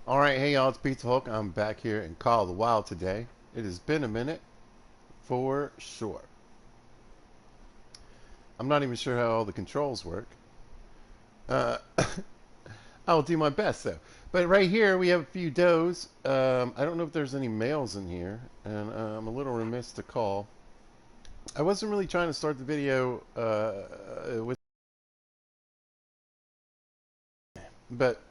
Alright, hey y'all, it's Pizzahulk. I'm back here in Call of the Wild today. It has been a minute, for sure. I'm not even sure how all the controls work. Uh, I'll do my best though. But right here we have a few does. I don't know if there's any males in here, and I'm a little remiss to call. I wasn't really trying to start the video with, but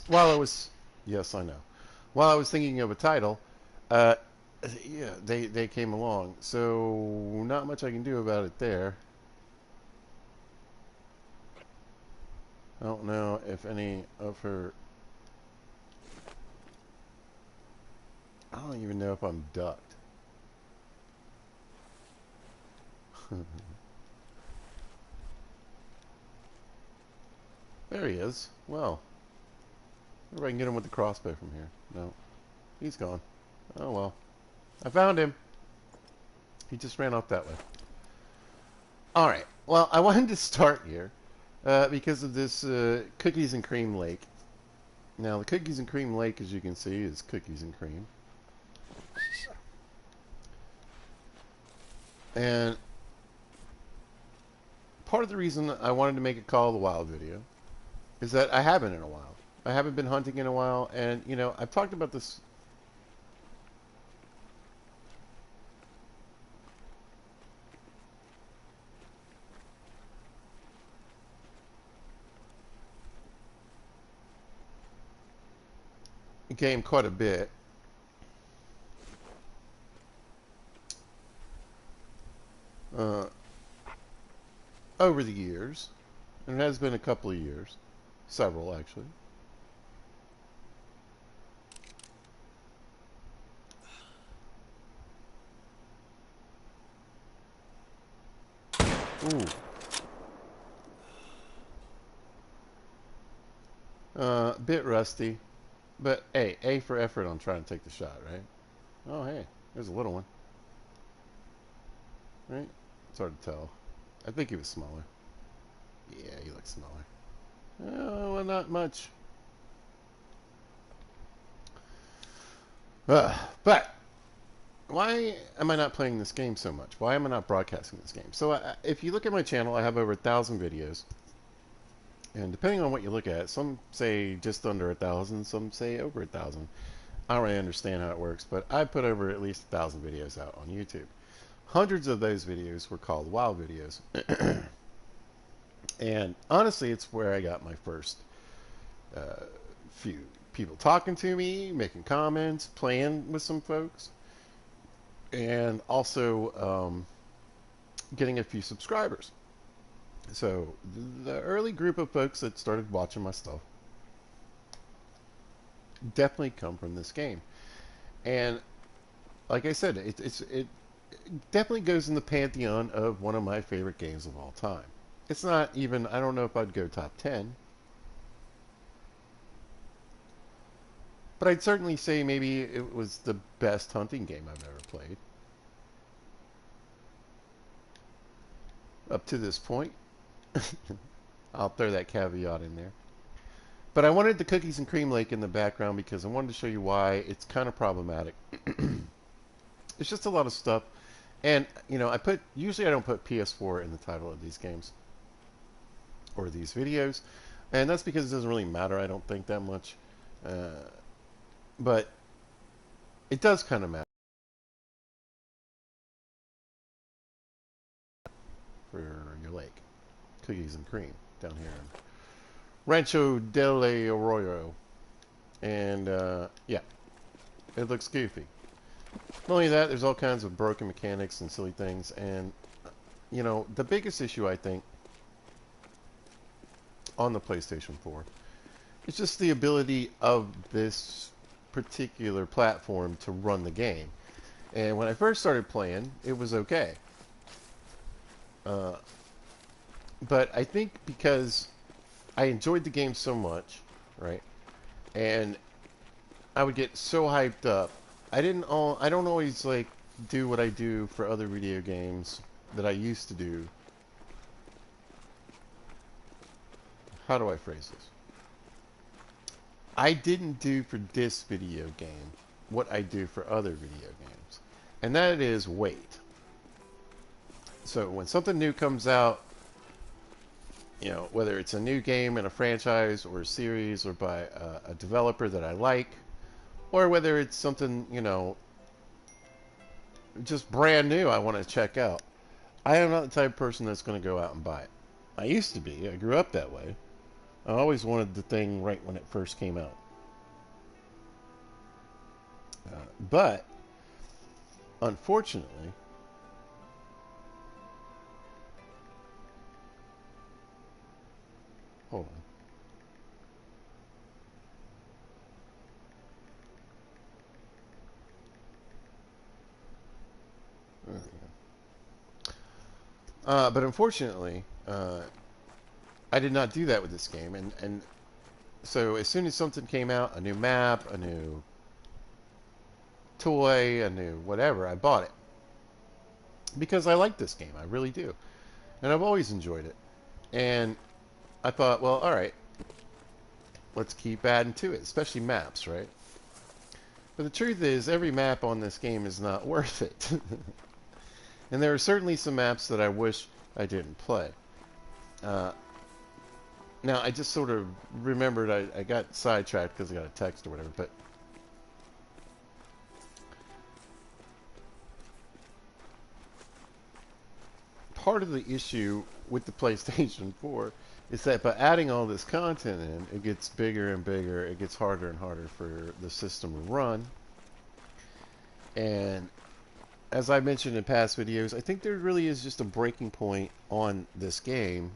while I was, yes, I know. While I was thinking of a title, uh, yeah, they came along. So not much I can do about it there. I don't know if any of her. I don't even know if I'm ducked. There he is. Well, if I can get him with the crossbow from here. No, he's gone. Oh well. I found him. He just ran off that way. All right. Well, I wanted to start here because of this cookies and cream lake. Now, the cookies and cream lake, as you can see, is cookies and cream. And part of the reason I wanted to make a Call of the Wild video is that I haven't in a while. I haven't been hunting in a while, and you know, I've talked about this. Game quite a bit. Uh, Over the years, and it has been a couple of years, several actually. Ooh. A bit rusty, but hey, A for effort on trying to take the shot, right? Oh, hey, there's a little one, right? It's hard to tell. I think he was smaller. Yeah, he looks smaller. Well, not much. But why am I not playing this game so much? Why am I not broadcasting this game? So, if you look at my channel, I have over 1,000 videos. And depending on what you look at, some say just under 1,000, some say over 1,000. I don't really understand how it works, but I put over at least 1,000 videos out on YouTube. Hundreds of those videos were called wild videos. And honestly, it's where I got my first few people talking to me, making comments, playing with some folks, and also getting a few subscribers. So the early group of folks that started watching my stuff definitely come from this game. And like I said, it definitely goes in the pantheon of one of my favorite games of all time. It's not even, I don't know if I'd go top 10, but I'd certainly say maybe it was the best hunting game I've ever played up to this point. I'll throw that caveat in there. But I wanted the cookies and cream lake in the background because I wanted to show you why it's kind of problematic. It's just a lot of stuff. And, you know, usually I don't put PS4 in the title of these games or these videos. And that's because it doesn't really matter, I don't think, that much. But it does kind of matter for your lake. Cookies and cream down here in Rancho del Arroyo. And, yeah, it looks goofy. Not only that, there's all kinds of broken mechanics and silly things. And, you know, the biggest issue, I think, on the PlayStation 4 is just the ability of this particular platform to run the game. And when I first started playing, it was okay. Uh, but I think because I enjoyed the game so much, right? And I would get so hyped up. I don't always like do what I do for other video games that I used to do. How do I phrase this? I didn't do for this video game what I do for other video games, and that is wait. So when something new comes out, you know, whether it's a new game in a franchise or a series or by a developer that I like, or whether it's something, you know, just brand new I want to check out, I am not the type of person that's going to go out and buy it. I used to be. I grew up that way. I always wanted the thing right when it first came out. But, unfortunately, hold on. But unfortunately, I did not do that with this game. And so as soon as something came out, a new map, a new toy, a new whatever, I bought it. Because I like this game. I really do. And I've always enjoyed it. And I thought, well, all right, let's keep adding to it, especially maps, right? But the truth is, every map on this game is not worth it. And there are certainly some maps that I wish I didn't play. Now, I just sort of remembered I got sidetracked because I got a text or whatever, but part of the issue with the PlayStation 4 is that by adding all this content in, it gets bigger and bigger, it gets harder and harder for the system to run. And as I mentioned in past videos, I think there really is just a breaking point on this game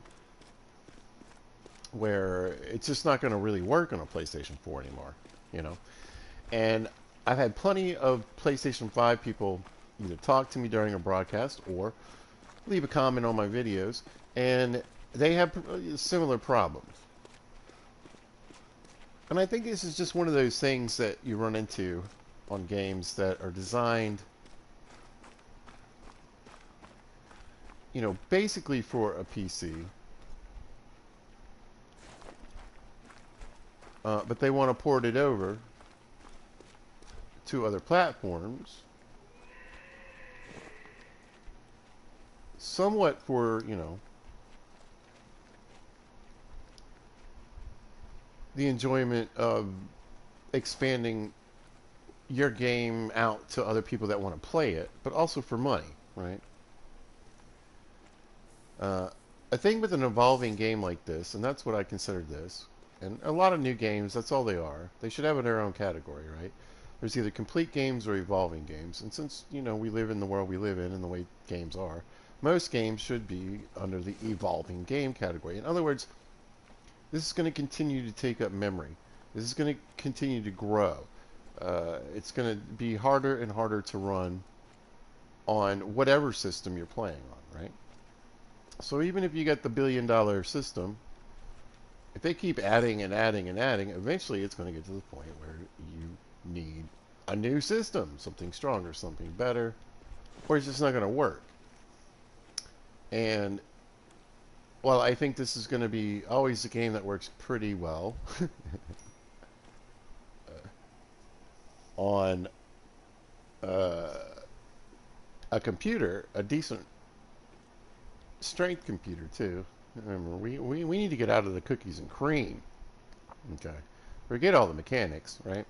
where it's just not going to really work on a PlayStation 4 anymore, you know. And I've had plenty of PlayStation 5 people either talk to me during a broadcast or leave a comment on my videos, and they have similar problems. And I think this is just one of those things that you run into on games that are designed, you know, basically for a PC. But they want to port it over to other platforms, somewhat for, you know, the enjoyment of expanding your game out to other people that want to play it, but also for money, right? A thing with an evolving game like this, and that's what I consider this, and a lot of new games, that's all they are. They should have their own category, right? There's either complete games or evolving games. And since, you know, we live in the world we live in and the way games are, most games should be under the evolving game category. In other words, this is going to continue to take up memory. This is going to continue to grow. It's going to be harder and harder to run on whatever system you're playing on, right? So even if you get the billion-dollar system, if they keep adding and adding and adding, eventually it's going to get to the point where you need a new system, something stronger, something better, or it's just not going to work. And while I think this is going to be always a game that works pretty well on a computer, a decent strength computer too. Remember, we need to get out of the cookies and cream. Okay. Forget all the mechanics, right?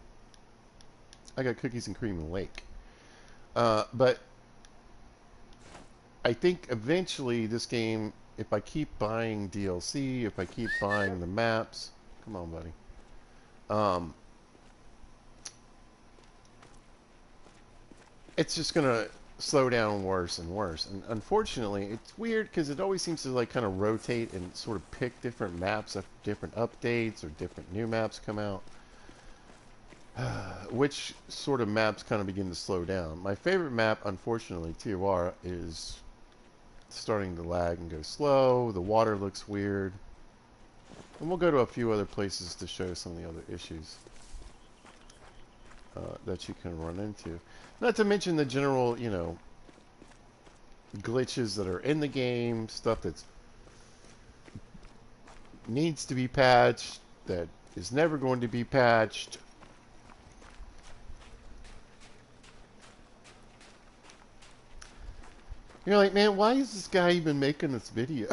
I got cookies and cream in Lake. But I think eventually this game, if I keep buying DLC, if I keep buying the maps, come on, buddy. It's just going to slow down worse and worse. And unfortunately, it's weird because it always seems to like kind of rotate and sort of pick different maps after different updates or different new maps come out. Which sort of maps kind of begin to slow down. My favorite map, unfortunately, TOR, is starting to lag and go slow. The water looks weird. And we'll go to a few other places to show some of the other issues that you can run into. Not to mention the general, you know, glitches that are in the game, stuff that needs to be patched, that is never going to be patched. You're like, man, why is this guy even making this video?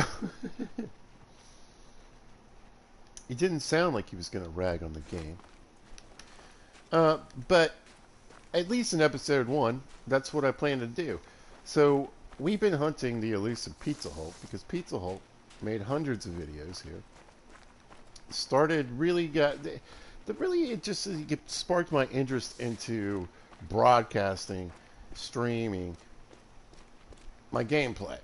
It didn't sound like he was going to rag on the game. But at least in episode 1, that's what I plan to do. So we've been hunting the elusive Pizzahulk because Pizzahulk made hundreds of videos here. Started really got it sparked my interest into broadcasting, streaming my gameplay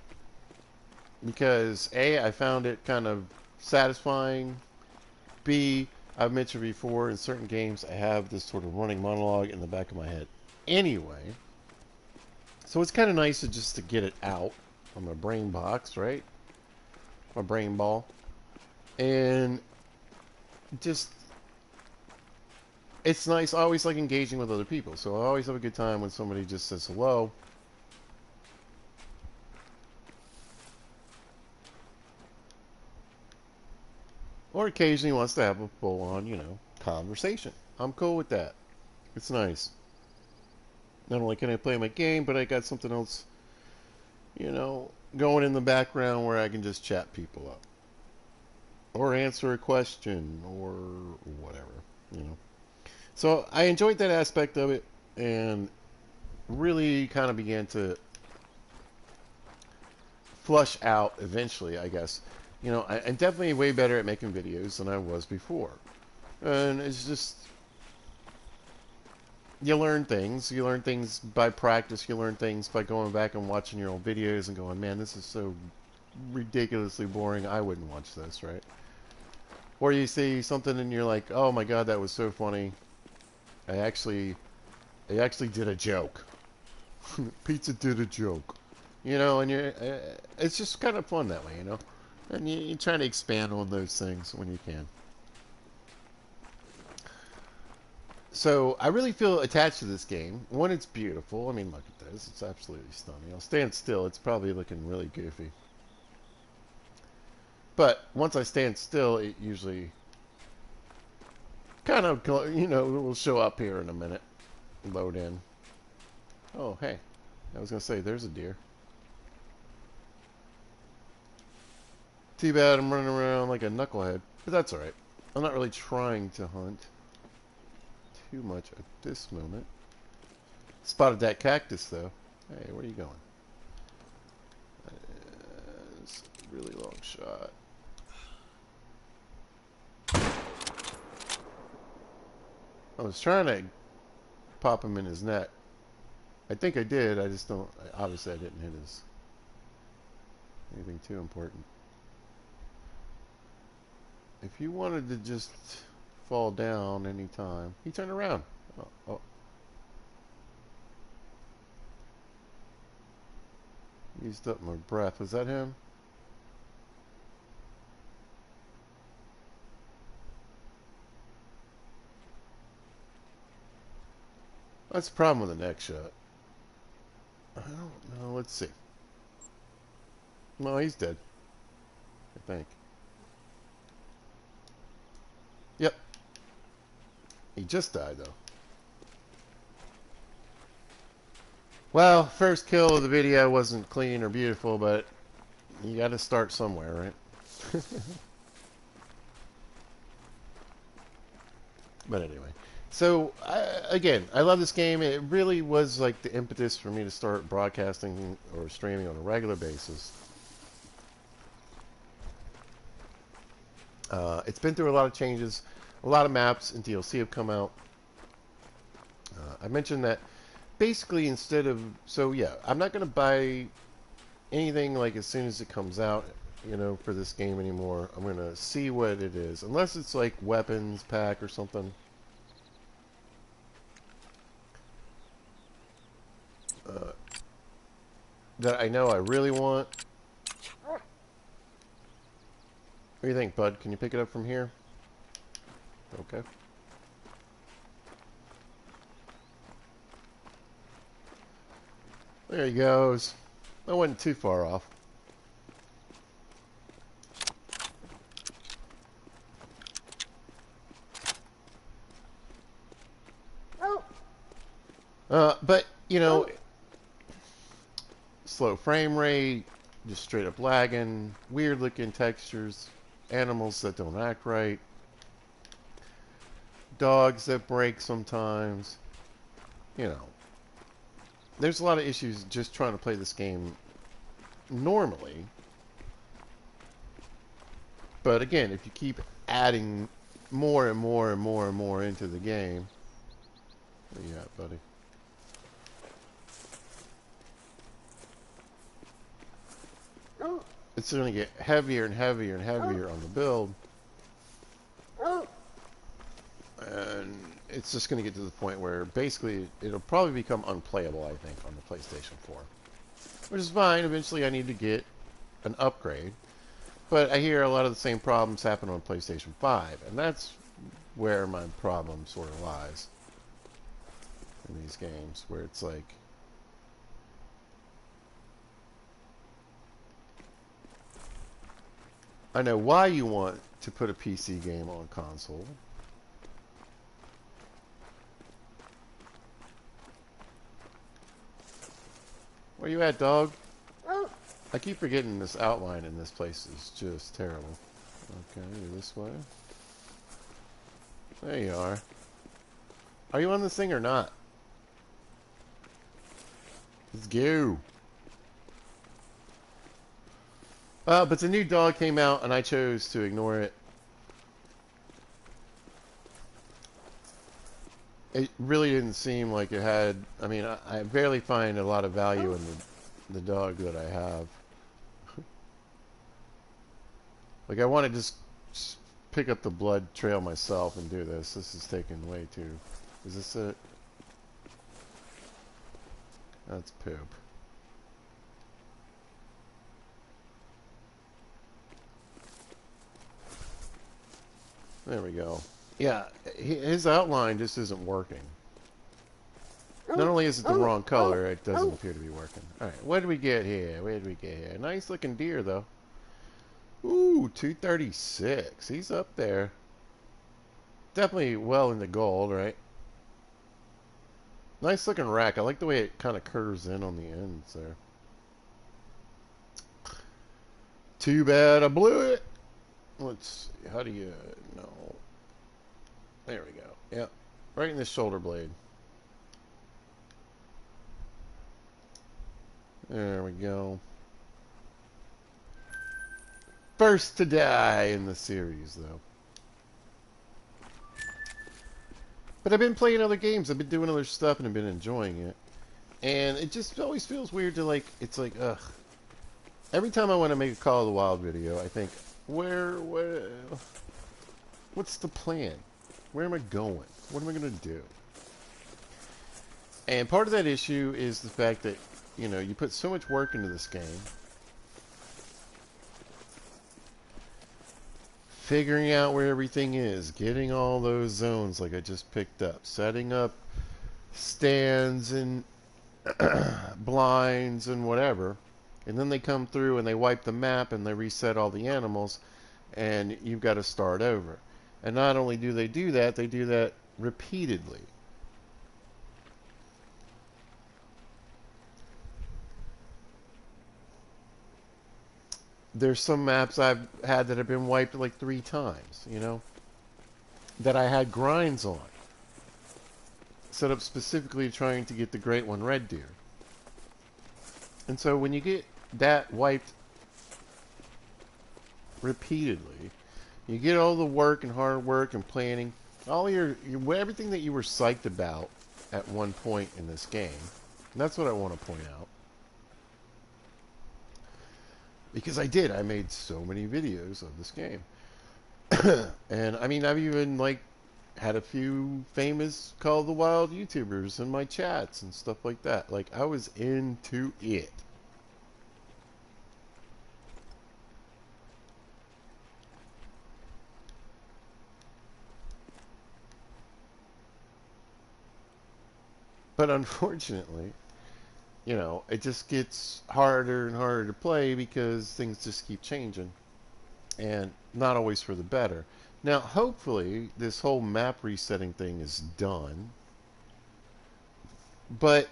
because A, I found it kind of satisfying. B, I've mentioned before in certain games I have this sort of running monologue in the back of my head anyway. So it's kind of nice to get it out on my brain box, right? My brain ball. And just, it's nice. I always like engaging with other people. So I always have a good time when somebody just says hello. Or occasionally wants to have a full-on, conversation. I'm cool with that. It's nice. Not only can I play my game, but I got something else, going in the background where I can just chat people up. Or answer a question, or whatever, So I enjoyed that aspect of it, and really kind of began to flush out eventually, I guess. I'm definitely way better at making videos than I was before. And it's just, you learn things. You learn things by practice. You learn things by going back and watching your old videos and going, man, this is so ridiculously boring. I wouldn't watch this, right? Or you see something and you're like, oh my god, that was so funny. I actually did a joke. Pizza did a joke. And it's just kind of fun that way, And you try to expand on those things when you can. So I really feel attached to this game. One, it's beautiful. I mean, look at this. It's absolutely stunning. I'll stand still. It's probably looking really goofy. But once I stand still, it usually kind of, will show up here in a minute. Load in. Oh, hey. I was going to say, there's a deer. Too bad I'm running around like a knucklehead. But that's alright. I'm not really trying to hunt too much at this moment. Spotted that cactus, though. Hey, where are you going? It's a really long shot. I was trying to pop him in his neck. I think I did. I just don't. Obviously, I didn't hit his anything too important. If you wanted to just fall down anytime, he turned around. Oh. Used up my breath. Was that him? That's the problem with the neck shot. I don't know. Let's see. No, he's dead. I think. Yep. He just died, though. Well, first kill of the video wasn't clean or beautiful, but you got to start somewhere, right? But anyway. So, again, I love this game. It really was like the impetus for me to start broadcasting or streaming on a regular basis. It's been through a lot of changes. A lot of maps and DLC have come out. I mentioned that basically instead of... So, yeah, I'm not going to buy anything like as soon as it comes out, for this game anymore. I'm going to see what it is. Unless it's like weapons pack or something. That I know I really want. What do you think, bud? Can you pick it up from here? Okay. There he goes. I wasn't too far off. But, you know, slow frame rate, just straight up lagging, weird looking textures, animals that don't act right, dogs that break sometimes. You know, there's a lot of issues just trying to play this game normally. But again, if you keep adding more and more and more and more into the game, where you at, buddy? It's going to get heavier and heavier and heavier on the build. And it's just going to get to the point where basically it'll probably become unplayable, I think, on the PlayStation 4. Which is fine. Eventually I need to get an upgrade. But I hear a lot of the same problems happen on PlayStation 5. And that's where my problem sort of lies in these games. Where it's like, I know why you want to put a PC game on console. Where you at, dog? I keep forgetting this outline in this place is just terrible. Okay, you're this way. There you are. Are you on this thing or not? Let's go. But the new dog came out and I chose to ignore it. It really didn't seem like it had... I mean, I barely find a lot of value in the dog that I have. Like, I want to just pick up the blood trail myself and do this. This is taking way too... Is this it? That's poop. There we go. Yeah, his outline just isn't working. Not only is it the wrong color, it doesn't appear to be working. Alright, what did we get here? Where did we get here? Nice looking deer, though. Ooh, 236. He's up there. Definitely well into gold, right? Nice looking rack. I like the way it kind of curves in on the ends there. Too bad I blew it. Let's see. How do you... No. There we go. Yep. Right in the shoulder blade. There we go. First to die in the series, though. But I've been playing other games. I've been doing other stuff and I've been enjoying it. And it just always feels weird to, like, it's like, ugh. Every time I want to make a Call of the Wild video, I think, what's the plan? Where am I going? What am I going to do? And part of that issue is the fact that, you know, you put so much work into this game. Figuring out where everything is, getting all those zones like I just picked up, setting up stands and blinds and whatever, and then they come through and they wipe the map and they reset all the animals, and you've got to start over. And not only do they do that repeatedly. There's some maps I've had that have been wiped like 3 times, you know, that I had grinds on, set up specifically trying to get the Great One Red Deer. And so when you get that wiped repeatedly, you get all the work and hard work and planning, all your everything that you were psyched about at one point in this game. And that's what I want to point out. Because I did. I made so many videos of this game. And, I mean, I've even, like, had a few famous Call of the Wild YouTubers in my chats and stuff like that. Like, I was into it. But unfortunately, you know, it just gets harder and harder to play because things just keep changing. And not always for the better. Now, hopefully, this whole map resetting thing is done. but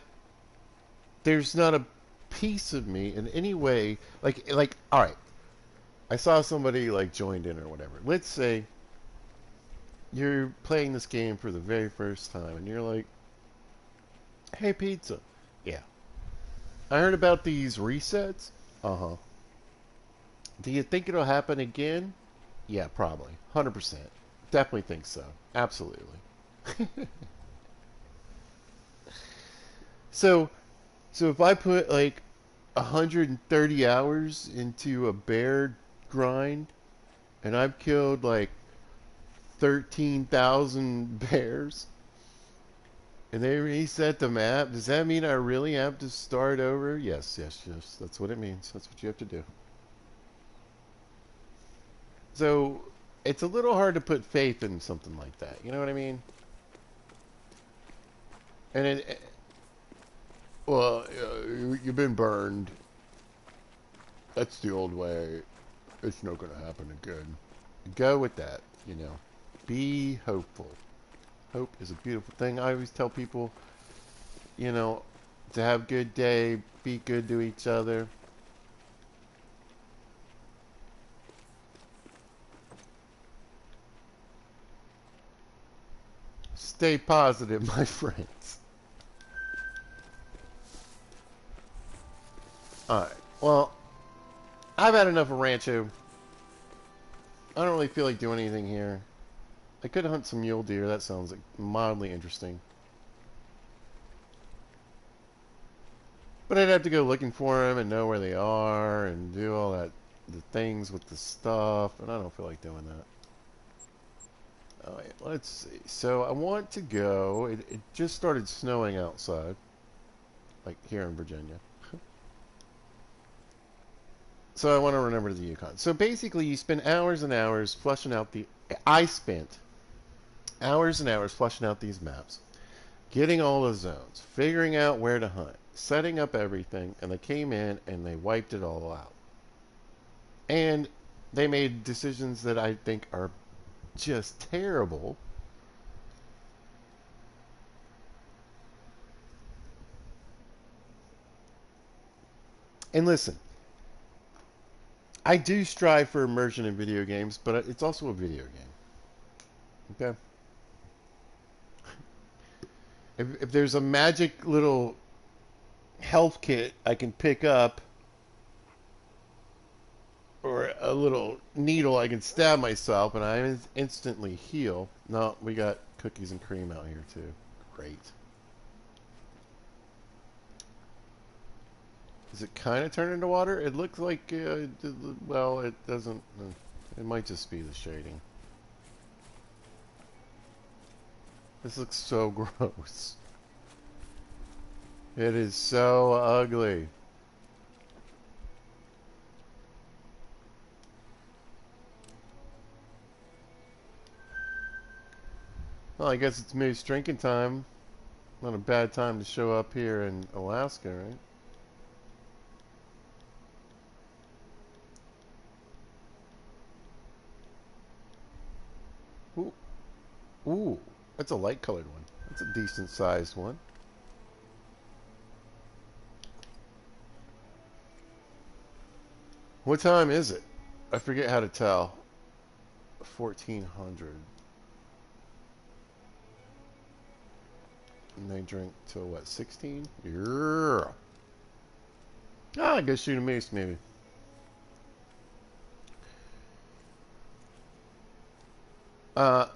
there's not a piece of me in any way. Like, all right, I saw somebody like joined in or whatever. Let's say you're playing this game for the very first time, and you're like, "Hey, pizza, yeah, I heard about these resets. Uh huh. Do you think it'll happen again? Yeah, probably. 100%. Definitely think so. Absolutely. So, so if I put like 130 hours into a bear grind and I've killed like 13,000 bears and they reset the map, does that mean I really have to start over? Yes, yes, yes. That's what it means. That's what you have to do. So, it's a little hard to put faith in something like that. You know what I mean? And well, you've been burned. That's the old way. It's not going to happen again. Go with that, you know. Be hopeful. Hope is a beautiful thing. I always tell people, you know, to have a good day, be good to each other. Stay positive, my friends. Alright, well, I've had enough of Rancho. I don't really feel like doing anything here. I could hunt some mule deer. That sounds like mildly interesting. But I'd have to go looking for them and know where they are and do all that, the things with the stuff, and I don't feel like doing that. Alright, let's see. So I want to go. It just started snowing outside, like here in Virginia. So I want to remember the Yukon. So basically, you spend hours and hours flushing out the. I spent hours and hours flushing out these maps, getting all the zones, figuring out where to hunt, setting up everything, and they came in and they wiped it all out. And they made decisions that I think are just terrible. And listen, I do strive for immersion in video games, but it's also a video game. Okay? If there's a magic little health kit I can pick up, or a little needle I can stab myself and I instantly heal. No, we got cookies and cream out here too. Great. Does it kind of turn into water? It looks like, well, it doesn't. It might just be the shading. This looks so gross. It is so ugly. Well, I guess it's moose drinking time. Not a bad time to show up here in Alaska, right? Ooh, ooh, that's a light colored one. That's a decent sized one. What time is it? I forget how to tell. 1400. And they drink till what, 16? Yeah. Ah, I go shoot a moose maybe. Uh,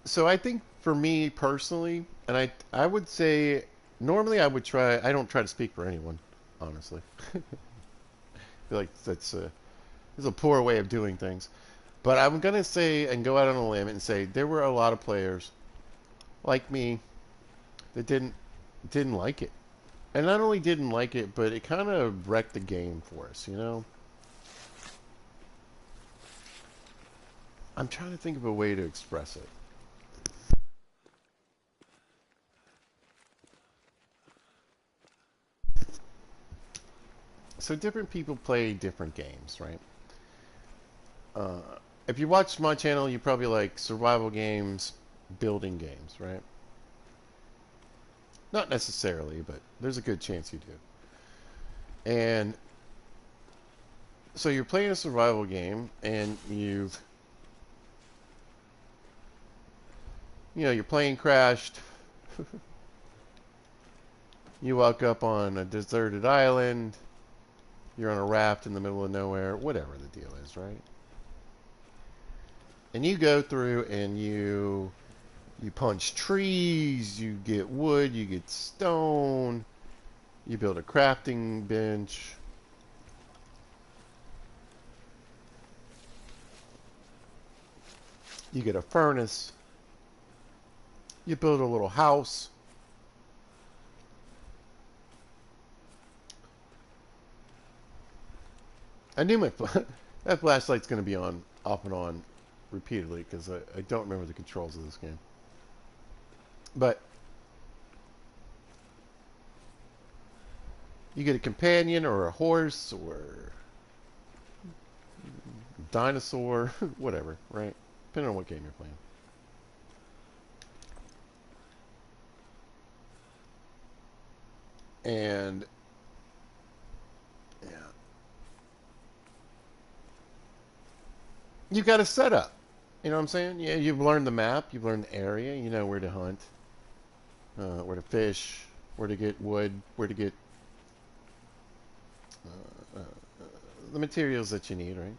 so I think for me personally, and I would say normally I don't try to speak for anyone, honestly. I feel like that's a poor way of doing things. But I'm gonna say and go out on a limb and say there were a lot of players like me that didn't like it. And not only didn't like it, but it kind of wrecked the game for us, you know? I'm trying to think of a way to express it. So different people play different games, right? Uh, if you watch my channel, you probably like survival games, building games, right? Not necessarily, but there's a good chance you do. And so you're playing a survival game, and your plane crashed. You walk up on a deserted island. You're on a raft in the middle of nowhere. Whatever the deal is, right? And you go through and you punch trees. You get wood. You get stone. You build a crafting bench. You get a furnace. You build a little house. I knew that flashlight's going to be on, off and on, repeatedly because I don't remember the controls of this game. But you get a companion or a horse or a dinosaur, whatever, right? Depending on what game you're playing. And yeah, you've got a setup. You know what I'm saying? Yeah, you've learned the map, you've learned the area, you know where to hunt, where to fish, where to get wood, where to get the materials that you need, right?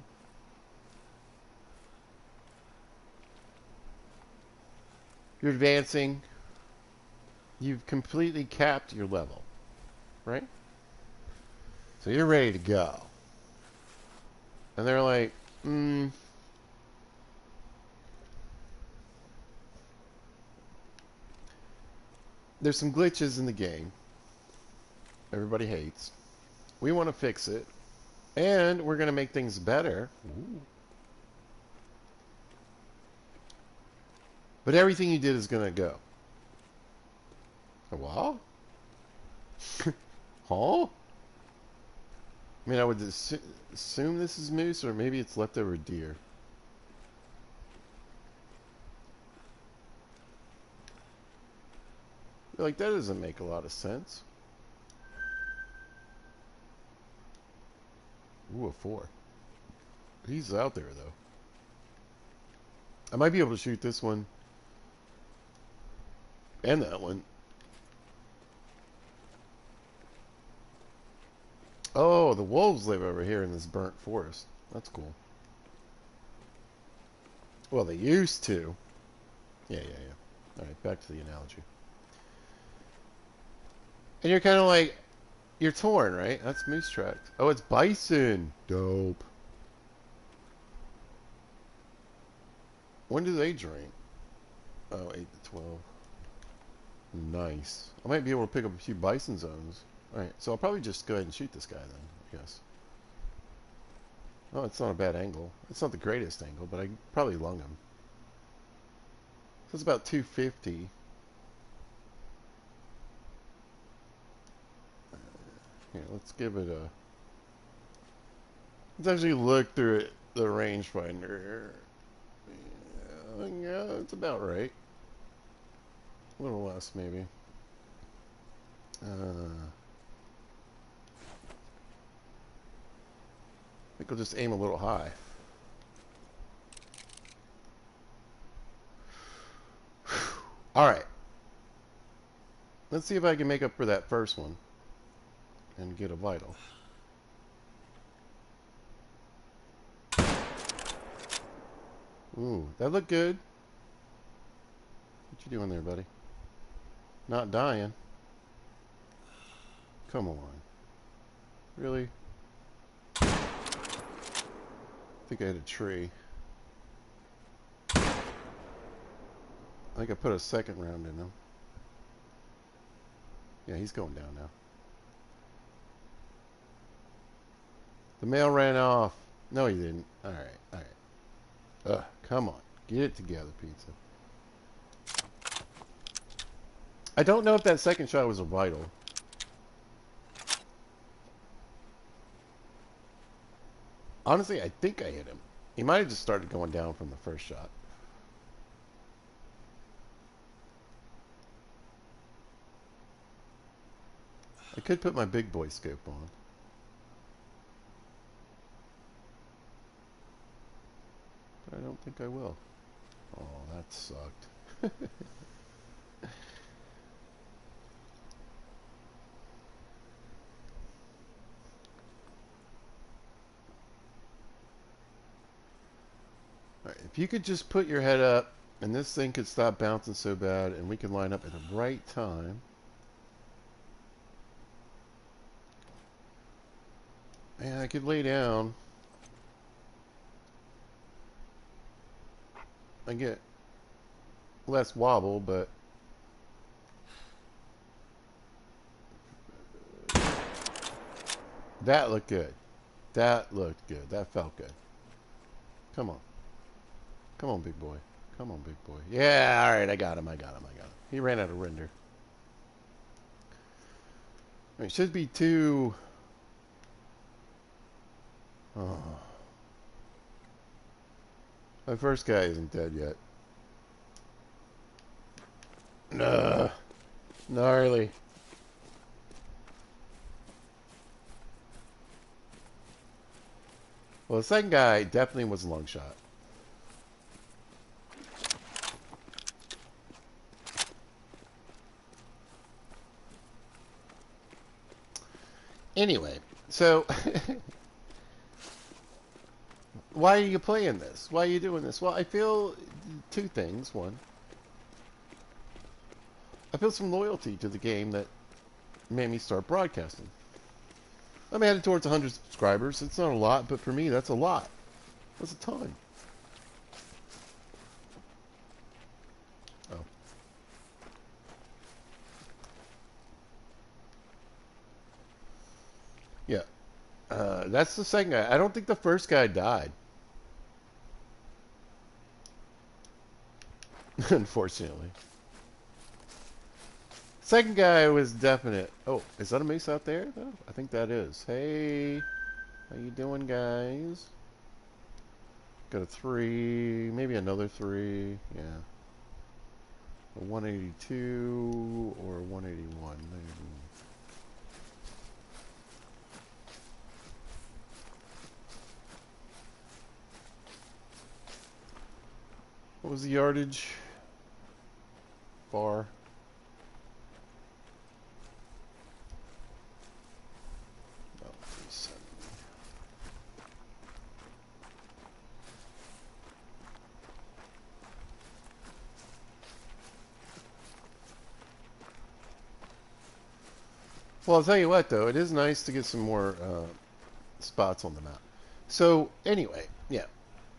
You're advancing. You've completely capped your level, right? So you're ready to go. And they're like, there's some glitches in the game. Everybody hates. We want to fix it. And we're going to make things better. Ooh. But everything you did is going to go. What? Huh? I mean, I would assume this is moose, or maybe it's leftover deer. You're like, that doesn't make a lot of sense. Ooh, a 4. He's out there, though. I might be able to shoot this one. And that one. Oh, the wolves live over here in this burnt forest. That's cool. Well, they used to. Yeah. Alright, back to the analogy. And you're kind of like, you're torn, right? That's moose tracks. Oh, it's bison. Dope. When do they drink? Oh, 8 to 12. Nice. I might be able to pick up a few bison zones. Alright, so I'll probably just go ahead and shoot this guy then, I guess. Oh, it's not a bad angle. It's not the greatest angle, but I can probably lung him. So it's about 250. Here, let's give it a... Let's actually look through it, the rangefinder. Yeah, it's about right. A little less, maybe. I think I'll just aim a little high. Alright. Let's see if I can make up for that first one. And get a vital. Ooh, that looked good. What you doing there, buddy? Not dying. Come on. Really? I think I hit a tree. I think I put a second round in him. Yeah, he's going down now. The male ran off. No, he didn't. Alright. Ugh, come on. Get it together, pizza. I don't know if that second shot was a vital. Honestly, I think I hit him. He might have just started going down from the first shot. I could put my big boy scope on. But I don't think I will. Oh, that sucked. Alright, if you could just put your head up and this thing could stop bouncing so bad and we could line up at the right time. And I could lay down. I get less wobble, but that looked good. That looked good. That felt good. Come on. Come on, big boy. Come on, big boy. Yeah, alright, I got him. I got him. He ran out of render. It should be two. Oh. My first guy isn't dead yet. Gnarly. Well, the second guy definitely was a long shot. Anyway, so why are you playing this? Why are you doing this? Well, I feel two things. One, I feel some loyalty to the game that made me start broadcasting. I'm headed towards 100 subscribers. It's not a lot, but for me, that's a lot. That's a ton. Oh. Yeah. That's the second guy. I don't think the first guy died. Unfortunately. Second guy was definite. Oh, is that a moose out there? Oh, I think that is. Hey, how you doing, guys? Got a 3, maybe another 3. Yeah. A 182 or a 181. Maybe. What was the yardage? Bar. Oh, 370. Well, I'll tell you what, though. It is nice to get some more spots on the map. So, anyway, yeah.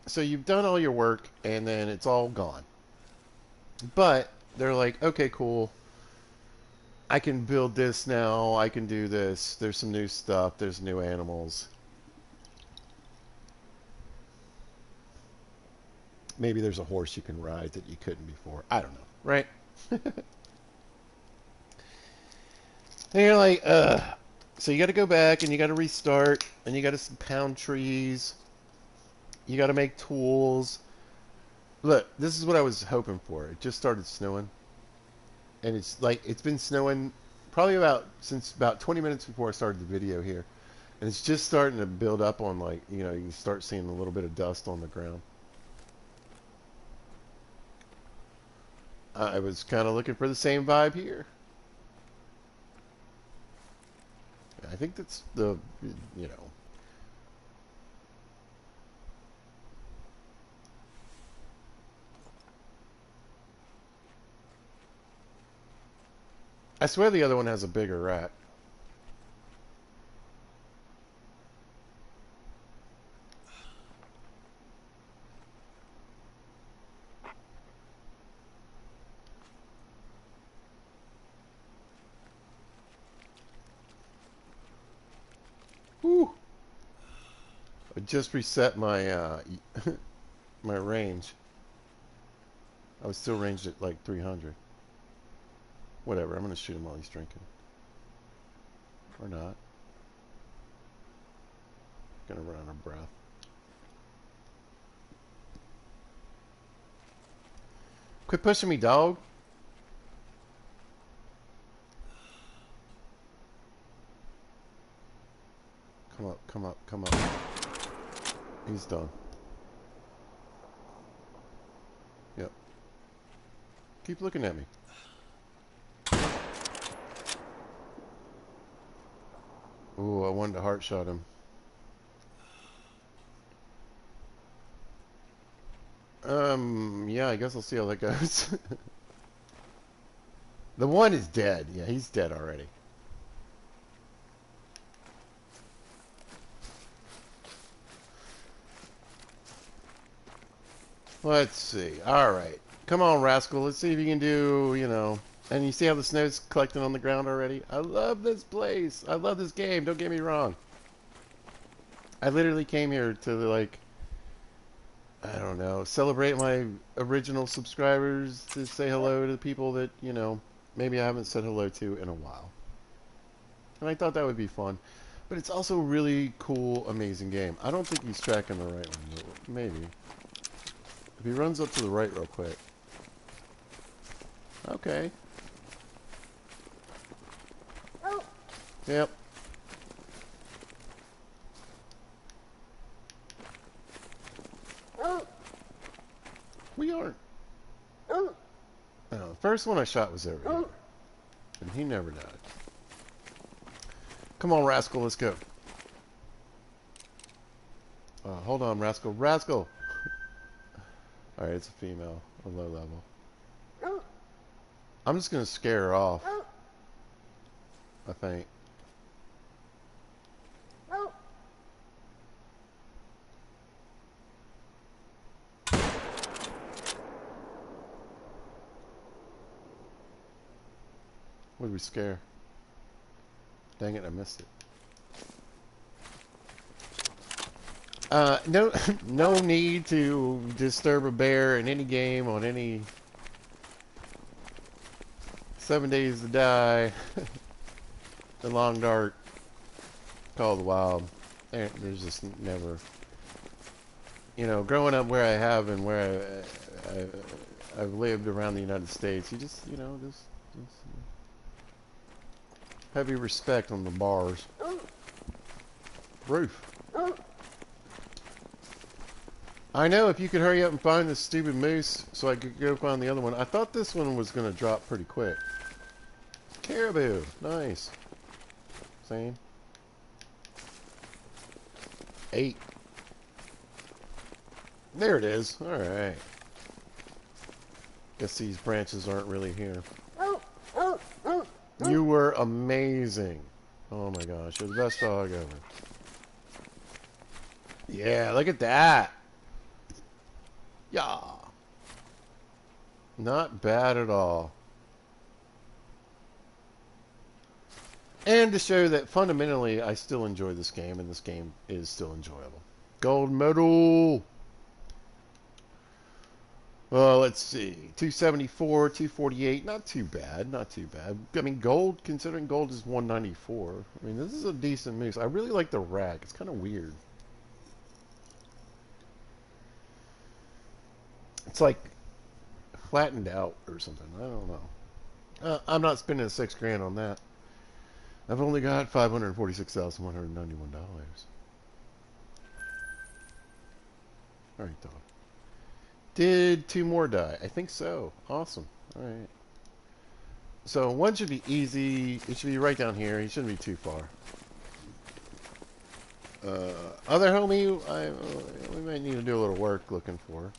So you've done all your work, and then it's all gone. But they're like, okay, cool. I can build this now. I can do this. There's some new stuff. There's new animals. Maybe there's a horse you can ride that you couldn't before. I don't know. Right? And you're like, ugh. So you got to go back and you got to restart and you got to pound trees. You got to make tools. Look, this is what I was hoping for. It just started snowing. And it's like, it's been snowing probably since about 20 minutes before I started the video here. And it's just starting to build up on, like, you know, you start seeing a little bit of dust on the ground. I was kind of looking for the same vibe here. I think that's the, you know. I swear the other one has a bigger rack. Whew. I just reset my my range. I was still ranged at like 300. Whatever, I'm going to shoot him while he's drinking. Or not. Gonna run out of breath. Quit pushing me, dog. He's done. Yep. Keep looking at me. Ooh, I wanted to heart shot him. Yeah, I guess I'll see how that goes. The one is dead. Yeah, he's dead already. Let's see. All right. Come on, Rascal. Let's see if you can do, you know. And you see how the snow's collecting on the ground already? I love this place. I love this game. Don't get me wrong. I literally came here to, like, I don't know, celebrate my original subscribers, to say hello to the people that, you know, maybe I haven't said hello to in a while. And I thought that would be fun. But it's also a really cool, amazing game. I don't think he's tracking the right one, but maybe. If he runs up to the right real quick. Okay. Oh. Yep. Oh. We aren't. Oh. No, the first one I shot was over here. Oh. And he never died. Come on, Rascal, let's go. Hold on, Rascal. Rascal! Alright, it's a female. A low level. Oh. I'm just gonna scare her off. Oh. I think. Oh. What did we scare? Dang it, I missed it. No, no need to disturb a bear in any game on any 7 Days to Die, The Long Dark, Call of the Wild. There's just never, you know, growing up where I have and where I've lived around the United States, you just, you know, just heavy respect on the bars. Roof. I know, if you could hurry up and find this stupid moose so I could go find the other one. I thought this one was going to drop pretty quick. Caribou. Nice. Same. 8. There it is. Alright. Guess these branches aren't really here. You were amazing. Oh my gosh. You're the best dog ever. Yeah, look at that. Yeah. Not bad at all. And to show that fundamentally I still enjoy this game, and this game is still enjoyable. Gold medal! Well, let's see. 274, 248. Not too bad. Not too bad. I mean, gold, considering gold is 194. I mean, this is a decent moose. I really like the rack. It's kind of weird. It's like flattened out or something. I don't know. I'm not spending $6 grand on that. I've only got $546,191. All right, dog. Did 2 more die? I think so. Awesome. All right. So one should be easy. It should be right down here. He shouldn't be too far. Other homie, we might need to do a little work looking for.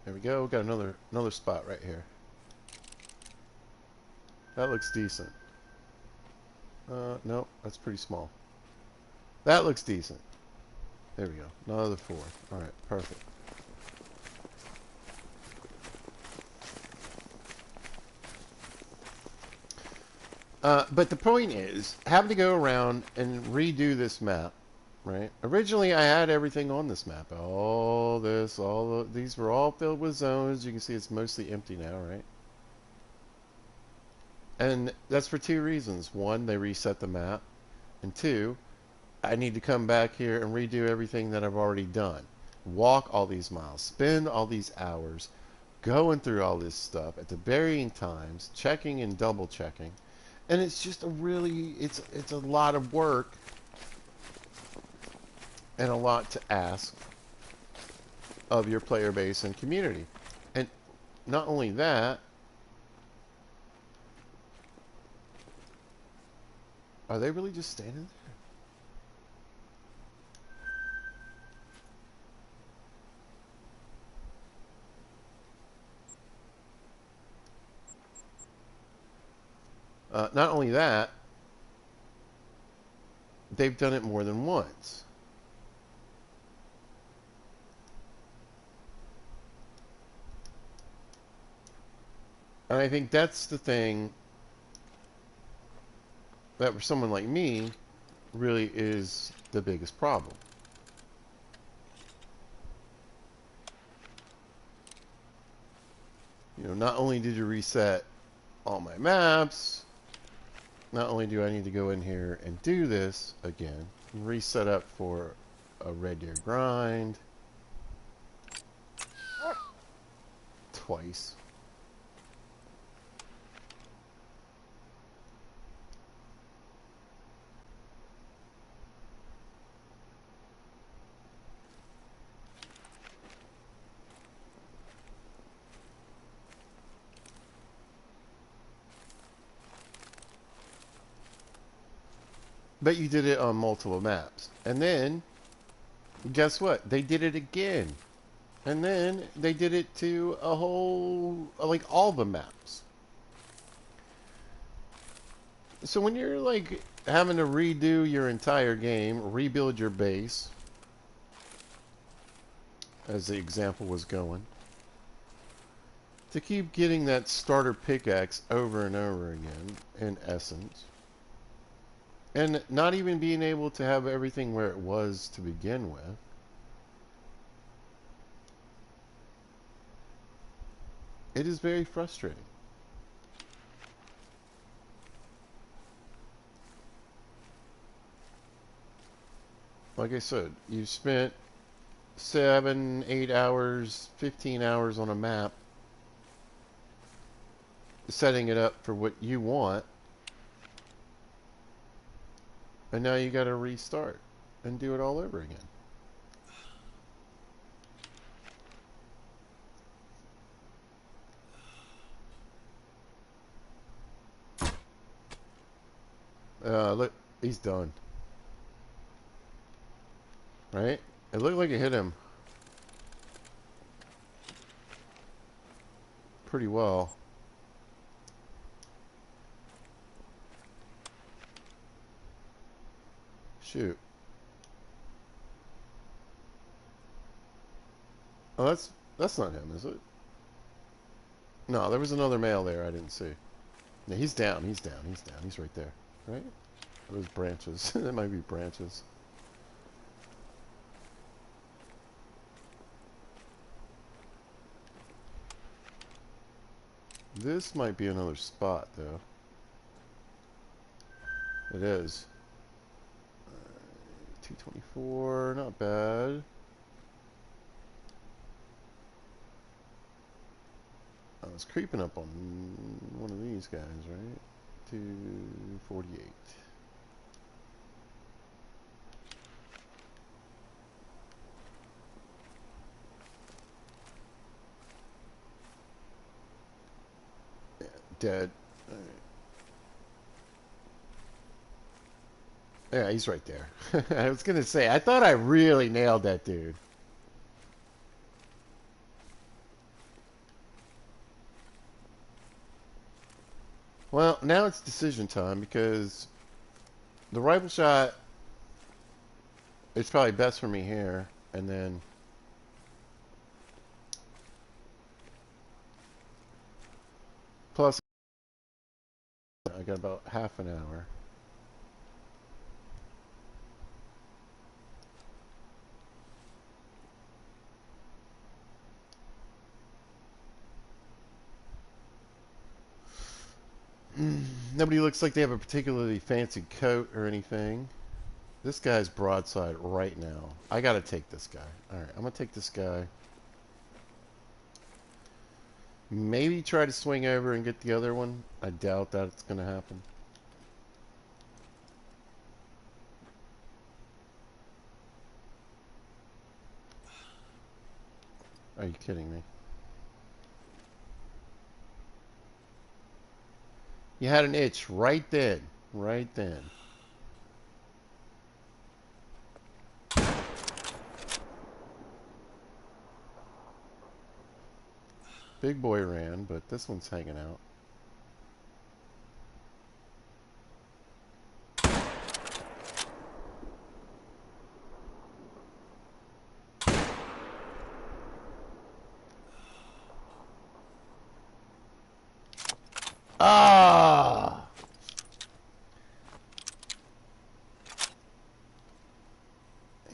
There we go. Got another spot right here. That looks decent. No, that's pretty small. That looks decent. There we go. Another 4. All right, perfect. But the point is, having to go around and redo this map, right? Originally, I had everything on this map. All this, these were all filled with zones. You can see it's mostly empty now, right? And that's for 2 reasons. 1, they reset the map. And 2, I need to come back here and redo everything that I've already done. Walk all these miles. Spend all these hours. going through all this stuff at the varying times, checking and double checking, and it's just a really it's a lot of work and a lot to ask of your player base and community. And not only that, are they really just standing there? Not only that, they've done it more than once. And I think that's the thing that for someone like me really is the biggest problem. You know, not only did you reset all my maps, not only do I need to go in here and do this again, reset up for a Red Deer grind twice. But you did it on multiple maps. And then, guess what? They did it again. And then they did it to a whole, like all the maps. So when you're like having to redo your entire game, rebuild your base, as the example was going, to keep getting that starter pickaxe over and over again, in essence, and not even being able to have everything where it was to begin with, it is very frustrating. Like I said, you spent 7, 8 hours, 15 hours on a map setting it up for what you want, and now you got to restart and do it all over again. Look, he's done. Right? It looked like it hit him pretty well. Shoot. Oh, that's not him, is it? No, there was another male there I didn't see. No, he's down, he's down, he's down. He's right there. Right? Those branches. That might be branches. This might be another spot, though. It is. 224, not bad. I was creeping up on one of these guys, right? 248. Yeah, dead. All right. Yeah, he's right there. I was gonna say, I thought I really nailed that dude. Well, now it's decision time because the rifle shot is probably best for me here, and then plus I got about half an hour. Nobody looks like they have a particularly fancy coat or anything. This guy's broadside right now. I gotta take this guy. Alright, I'm gonna take this guy. Maybe try to swing over and get the other one. I doubt that's going to happen. Are you kidding me? You had an itch right then. Right then. Big boy ran, but this one's hanging out. Ah!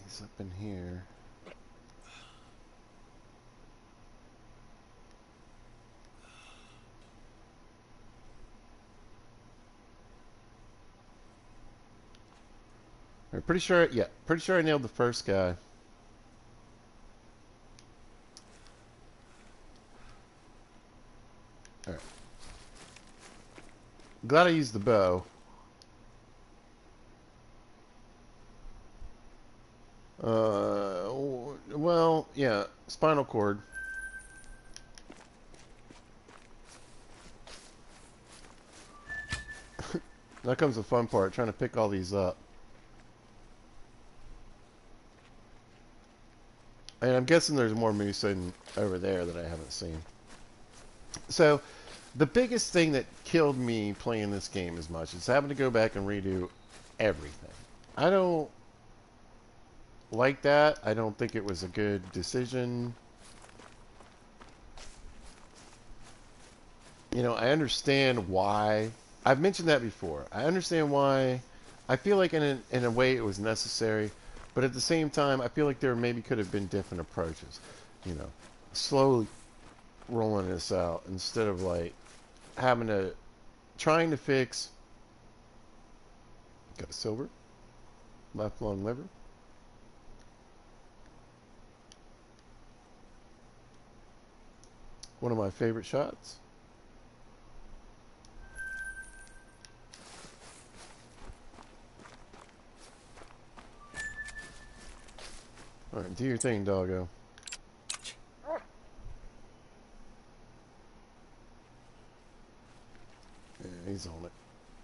He's up in here. I'm pretty sure, yeah, pretty sure I nailed the first guy. Alright. Glad I used the bow. Well, yeah, spinal cord. Now comes the fun part, trying to pick all these up. And I'm guessing there's more moose over there that I haven't seen. So, the biggest thing that killed me playing this game as much is having to go back and redo everything. I don't like that. I don't think it was a good decision. You know, I understand why. I've mentioned that before. I understand why. I feel like in a way it was necessary, but at the same time, I feel like there maybe could have been different approaches. You know, slowly rolling this out instead of like trying to fix. Got a silver, left lung liver. One of my favorite shots. Alright, do your thing, doggo. Yeah, he's on it.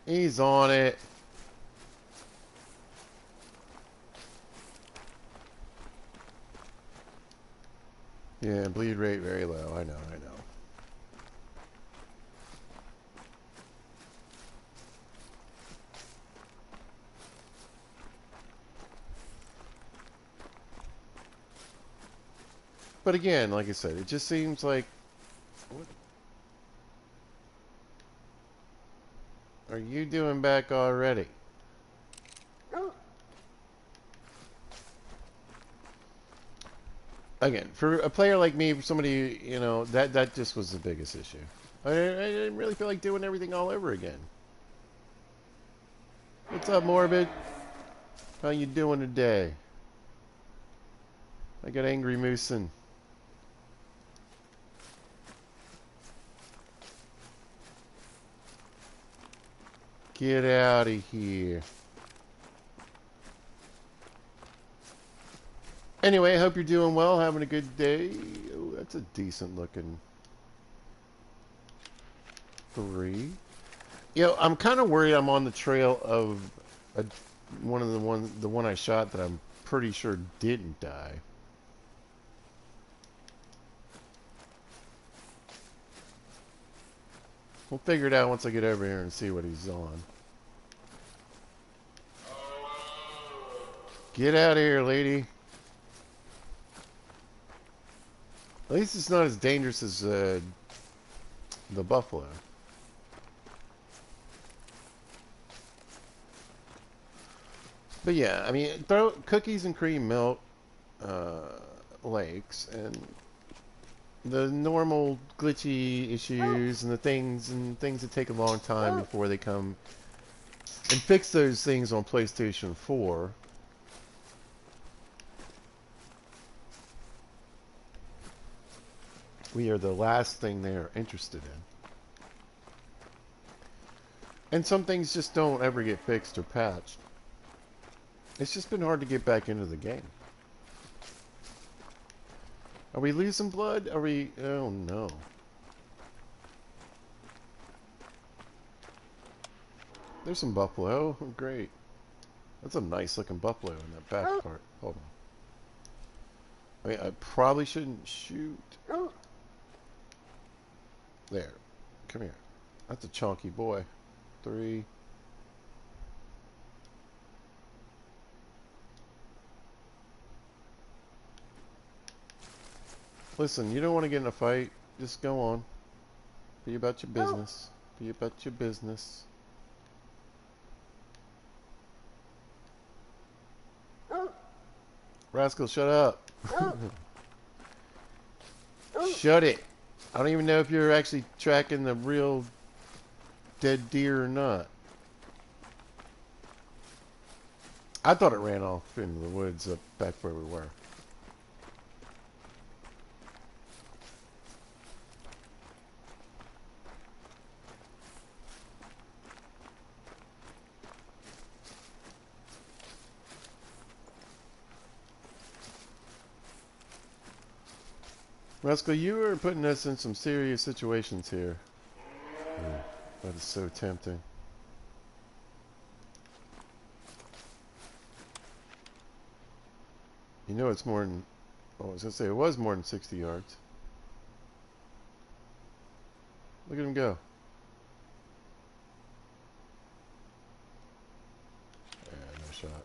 He's on it. Yeah, bleed rate very low. I know, I know. But again, like I said, it just seems like... What are you doing back already? Again, for a player like me, for somebody, you know, that just was the biggest issue. I didn't really feel like doing everything all over again. What's up, Morbid? How you doing today? I got Angry Moosin'. Get out of here. Anyway, I hope you're doing well, having a good day. Oh, that's a decent looking 3. You know, I'm kind of worried I'm on the trail of the one I shot that I'm pretty sure didn't die. We'll figure it out once I get over here and see what he's on. Get out of here, lady. At least it's not as dangerous as the buffalo. But yeah, I mean, throw cookies and cream milk lakes and the normal glitchy issues and the things that take a long time before they come and fix those things on PlayStation 4. We are the last thing they are interested in. And some things just don't ever get fixed or patched. It's just been hard to get back into the game. Are we losing blood? Are we... Oh, no. There's some buffalo. Oh, great. That's a nice looking buffalo in that back part. Hold on. I mean, I probably shouldn't shoot. There. Come here. That's a chunky boy. 3. Listen, you don't want to get in a fight. Just go on. Be about your business. Be about your business. Rascal, shut up. Shut it. I don't even know if you're actually tracking the real dead deer or not. I thought it ran off into the woods up back where we were. Rascal, you are putting us in some serious situations here. That is so tempting. You know it's more than... Oh, I was going to say, it was more than 60 yards. Look at him go. Yeah, no shot.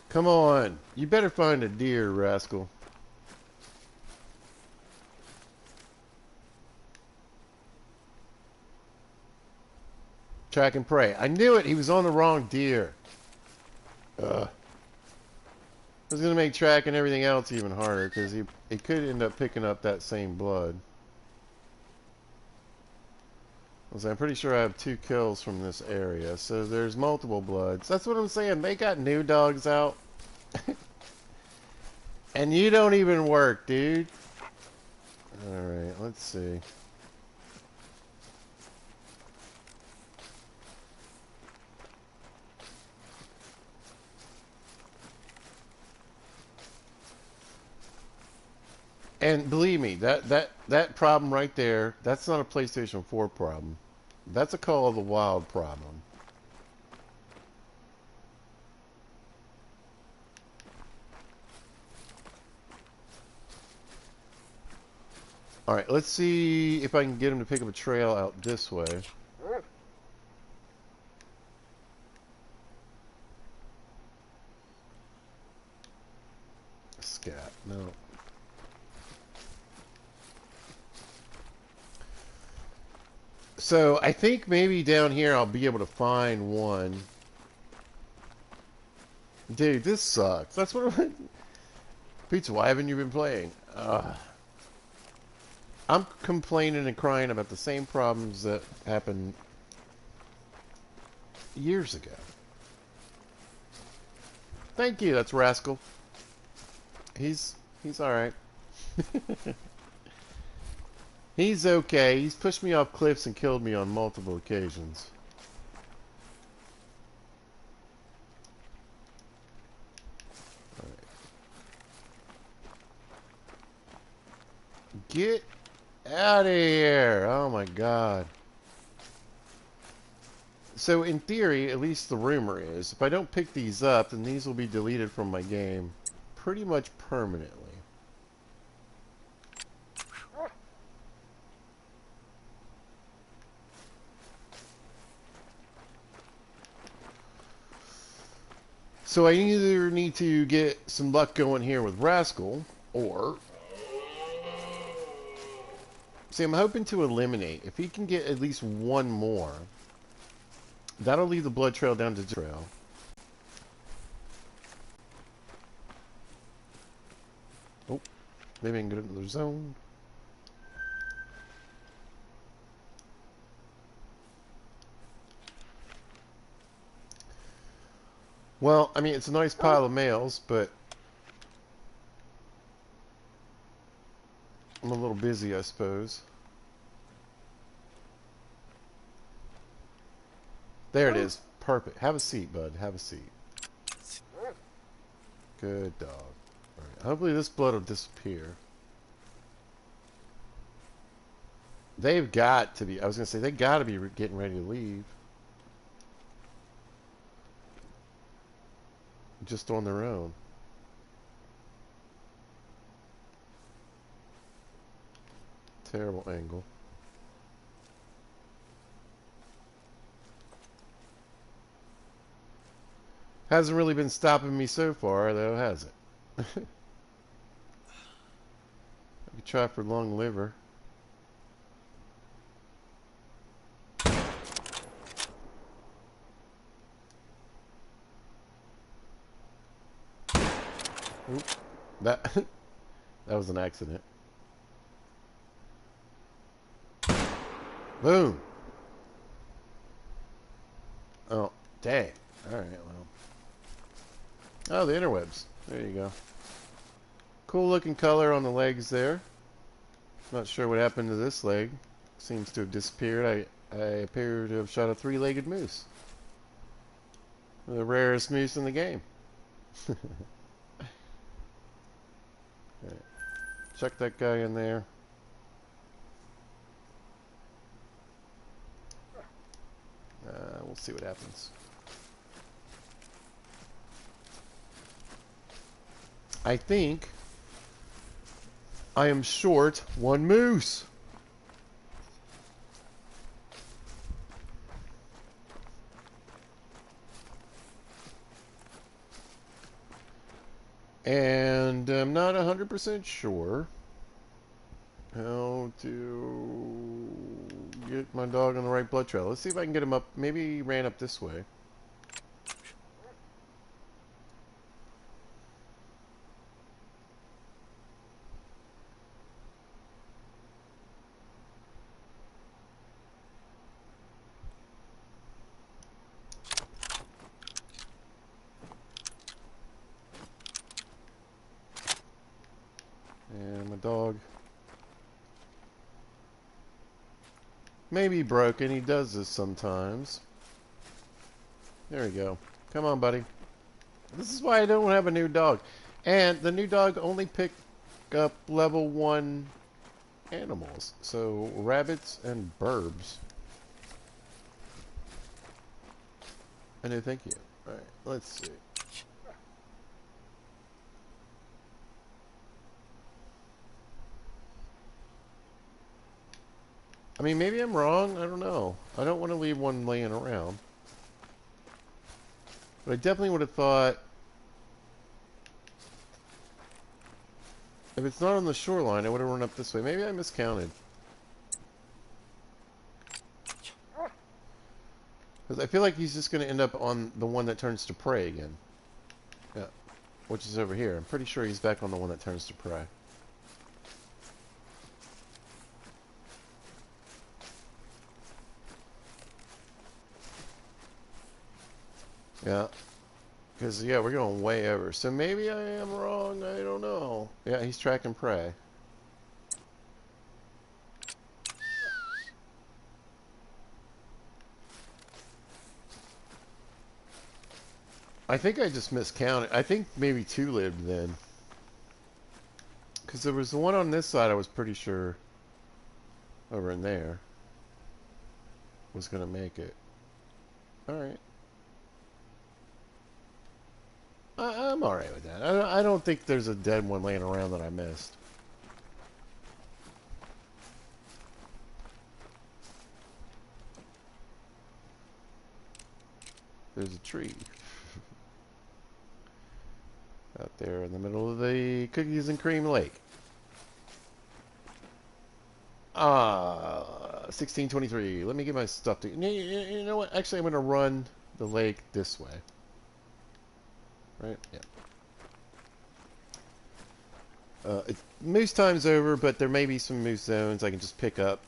Come on. You better find a deer, Rascal. Track and prey. I knew it. He was on the wrong deer. I was going to make track and everything else even harder because he could end up picking up that same blood. I'm pretty sure I have 2 kills from this area, so there's multiple bloods. That's what I'm saying. They got new dogs out. And you don't even work, dude. Alright, let's see. And believe me, that problem right there, that's not a PlayStation 4 problem. That's a Call of the Wild problem. Alright, let's see if I can get him to pick up a trail out this way. Scat, no. So, I think maybe down here I'll be able to find one. Dude, this sucks. That's what I'm... Pizza, why haven't you been playing? I'm complaining and crying about the same problems that happened years ago. Thank you, that's Rascal. He's alright. He's okay. He's pushed me off cliffs and killed me on multiple occasions. All right. Get out of here. Oh my god. So in theory, at least the rumor is, if I don't pick these up, then these will be deleted from my game pretty much permanently. So I either need to get some luck going here with Rascal, or... See, I'm hoping to eliminate. If he can get at least one more, that'll leave the blood trail down to trail. Oh, maybe I can get into the zone. Well, I mean, it's a nice pile of males, but I'm a little busy, I suppose. There it is. Perfect. Have a seat, bud. Have a seat. Good dog. All right. Hopefully this blood will disappear. They've got to be, I was going to say, they got to be getting ready to leave. Just on their own. Terrible angle. Hasn't really been stopping me so far, though, has it? I could try for lung liver. Oop. That that was an accident. Boom. Oh, dang. All right, well. Oh, the interwebs. There you go. Cool looking color on the legs there. Not sure what happened to this leg. Seems to have disappeared. I appear to have shot a three-legged moose. The rarest moose in the game. Right. Chuck that guy in there. We'll see what happens. I think I am short one moose. And I'm not 100% sure how to get my dog on the right blood trail. Let's see if I can get him up. Maybe he ran up this way. And my dog may be broken. He does this sometimes. There we go. Come on, buddy. This is why I don't have a new dog. And the new dog only picked up level 1 animals. So, rabbits and burbs. I know, thank you. Alright, let's see. I mean, maybe I'm wrong. I don't know. I don't want to leave one laying around. But I definitely would have thought, if it's not on the shoreline, I would have run up this way. Maybe I miscounted. Because I feel like he's just going to end up on the one that turns to prey again. Yeah. Which is over here. I'm pretty sure he's back on the one that turns to prey. Yeah. Because, yeah, we're going way over. So maybe I am wrong. I don't know. Yeah, he's tracking prey. I think I just miscounted. I think maybe 2 lived then. Because there was the one on this side I was pretty sure over in there was going to make it. Alright. I'm alright with that. I don't think there's a dead one laying around that I missed. There's a tree. Out there in the middle of the cookies and cream lake. 1623. Let me get my stuff to you know what? Actually, I'm going to run the lake this way. Right? Yeah. Moose time's over, but there may be some moose zones I can just pick up.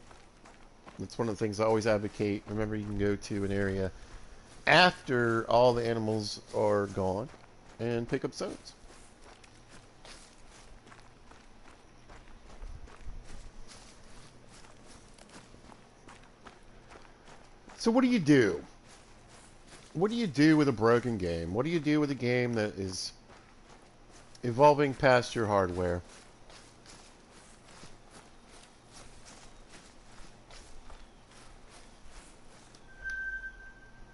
That's one of the things I always advocate. Remember, you can go to an area after all the animals are gone and pick up stones. So what do you do? What do you do with a broken game? What do you do with a game that is evolving past your hardware?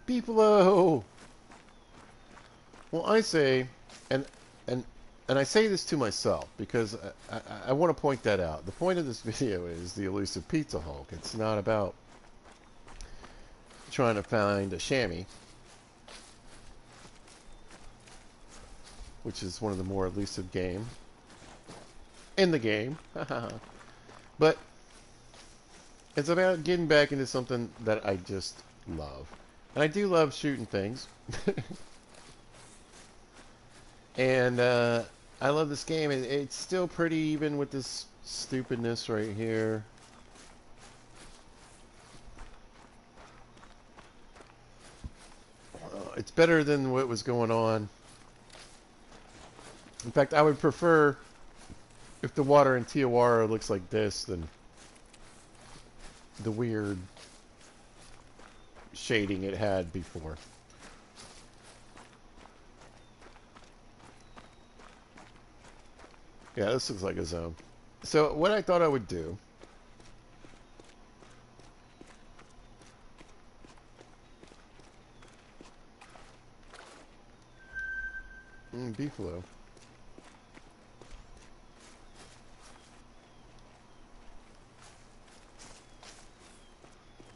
Beefalo! Well, I say, and and and I say this to myself because I want to point that out. The point of this video is the elusive Pizzahulk. It's not about trying to find a chamois, which is one of the more elusive game in the game. But it's about getting back into something that I just love. And I do love shooting things. And I love this game. It's still pretty even with this stupidness right here. It's better than what was going on. In fact, I would prefer if the water in Tijuana looks like this than the weird shading it had before. Yeah, this looks like a zone. So what I thought I would do beefalo.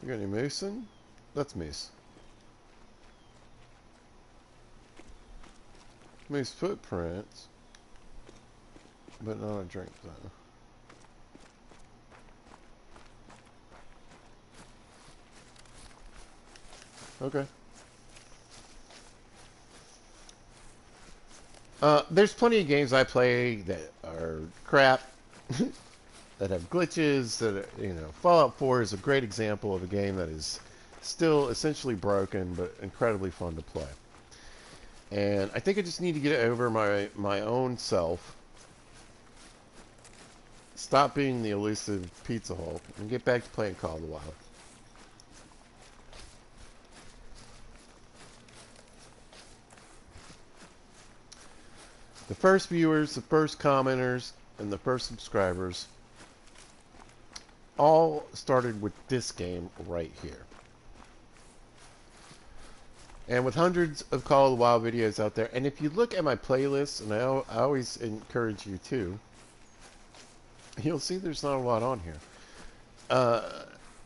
You got any moose in? That's moose. Moose footprints, but not a drink though. Okay. There's plenty of games I play that are crap, that have glitches. That Fallout 4 is a great example of a game that is still essentially broken, but incredibly fun to play. And I think I just need to get over my own self, stop being the elusive Pizzahulk, and get back to playing Call of the Wild. The first viewers, the first commenters, and the first subscribers all started with this game right here. And with hundreds of Call of the Wild videos out there, and if you look at my playlist, and I always encourage you to, you'll see there's not a lot on here.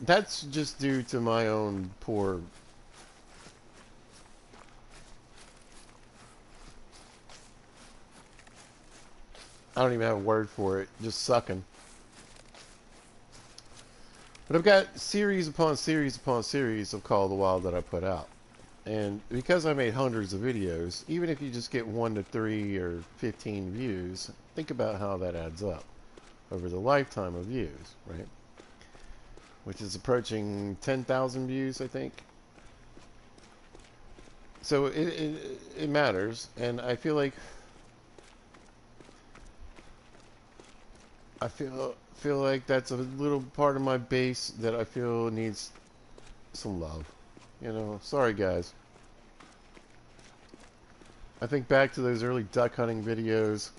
That's just due to my own poor I don't even have a word for it, just sucking. But I've got series upon series upon series of Call of the Wild that I put out. And because I made hundreds of videos, even if you just get 1 to 3 or 15 views, think about how that adds up over the lifetime of views, right? Which is approaching 10,000 views, I think. So it matters, and I feel like feel like that's a little part of my base that I feel needs some love. Sorry guys. I think back to those early duck hunting videos.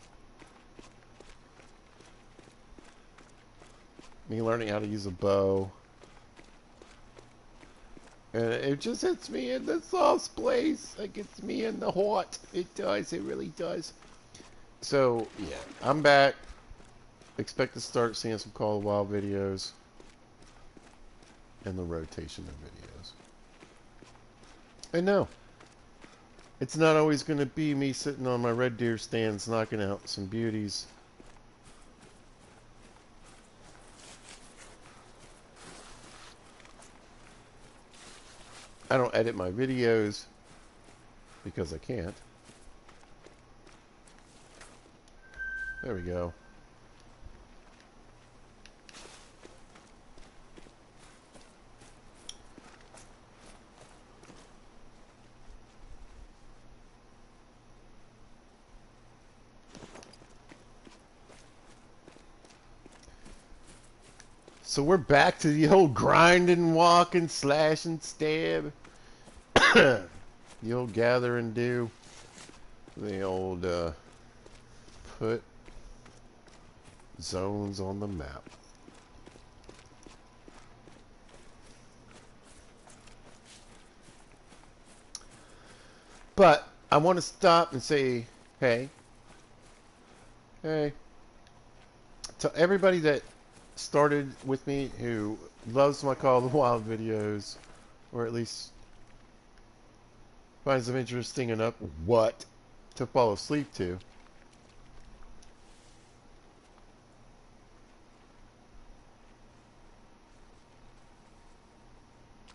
Me learning how to use a bow. And it just hits me in the soft place. It gets me in the heart. It does. It really does. So, yeah. I'm back. Expect to start seeing some Call of the Wild videos. And the rotation of videos. And no. It's not always going to be me sitting on my red deer stands knocking out some beauties. I don't edit my videos because I can't. There we go. So we're back to the old grind and walk and slash and stab. The old gather and do. The old put zones on the map. But I want to stop and say, hey, to everybody that started with me who loves my Call of the Wild videos, or at least finds them interesting enough to fall asleep to.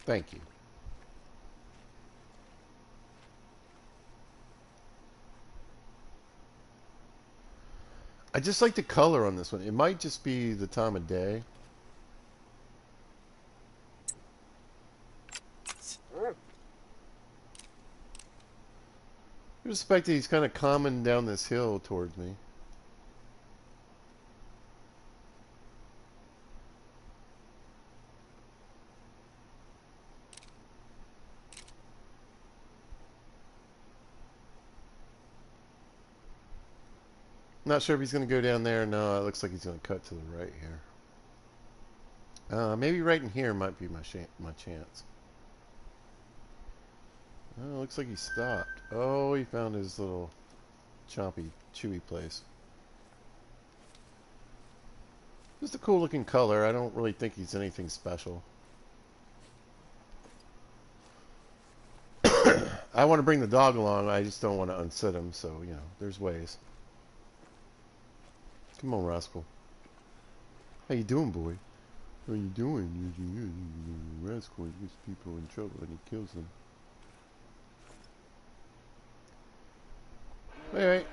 Thank you. I just like the color on this one. It might just be the time of day. I respect that he's kind of coming down this hill towards me. Not sure if he's going to go down there. No, it looks like he's going to cut to the right here. Maybe right in here might be my chance. Oh, looks like he stopped. Oh, he found his little chompy, chewy place. Just a cool looking color. I don't really think he's anything special. I want to bring the dog along. I just don't want to unsit him. So, you know, there's ways. Come on, Rascal. How you doing, boy? How you doing? Rascal gets people in trouble and he kills them. Anyway,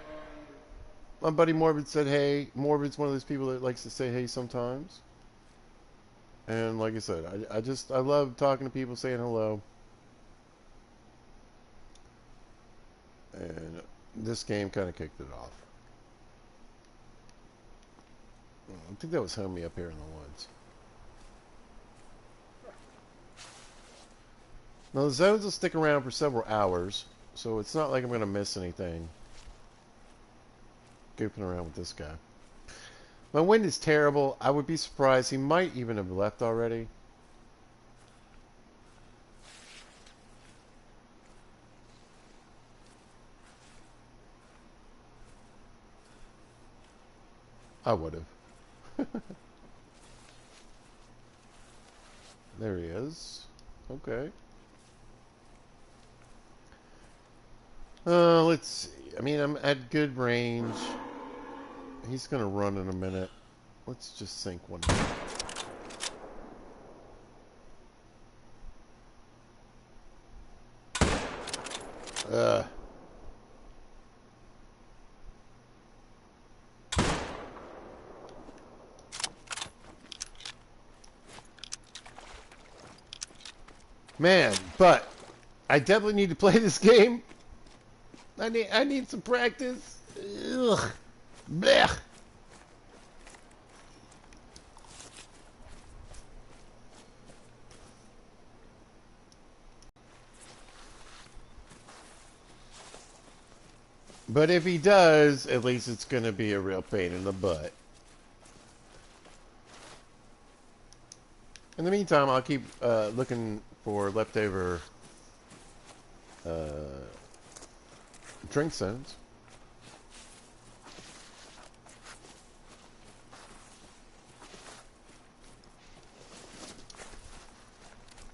my buddy Morbid said hey. Morbid's one of those people that likes to say hey sometimes. And like I said, I love talking to people, saying hello. And this game kind of kicked it off. I think that was Homie up here in the woods. Now the zones will stick around for several hours, so it's not like I'm going to miss anything. Goofing around with this guy. My wind is terrible. I would be surprised. He might even have left already. I would have. There he is. Okay. Let's see. I mean, I'm at good range. He's gonna run in a minute. Let's just sink one. Man, but I definitely need to play this game. I need some practice. Ugh. Blech. But if he does, at least it's going to be a real pain in the butt. In the meantime, I'll keep looking for leftover drink zones.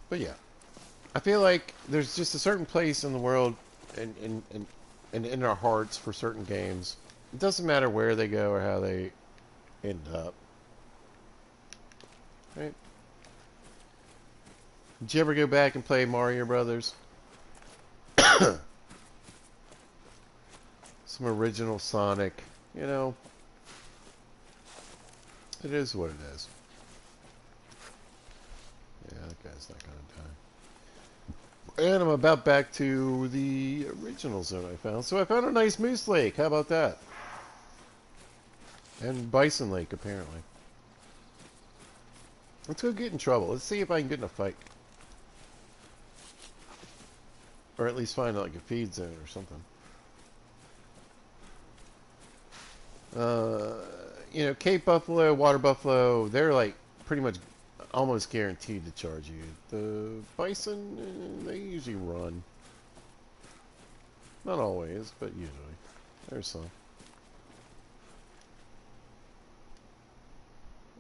But yeah, I feel like there's just a certain place in the world and in our hearts for certain games. It doesn't matter where they go or how they end up. Right? Did you ever go back and play Mario Brothers? Some original Sonic, you know. It is what it is. Yeah, that guy's not gonna die. And I'm about back to the original zone I found. So I found a nice Moose Lake. How about that? And Bison Lake, apparently. Let's go get in trouble. Let's see if I can get in a fight. Or at least find like a feed zone or something. Uh, you know, Cape Buffalo, Water Buffalo, they're like pretty much almost guaranteed to charge you. The bison, they usually run. Not always, but usually. There's some.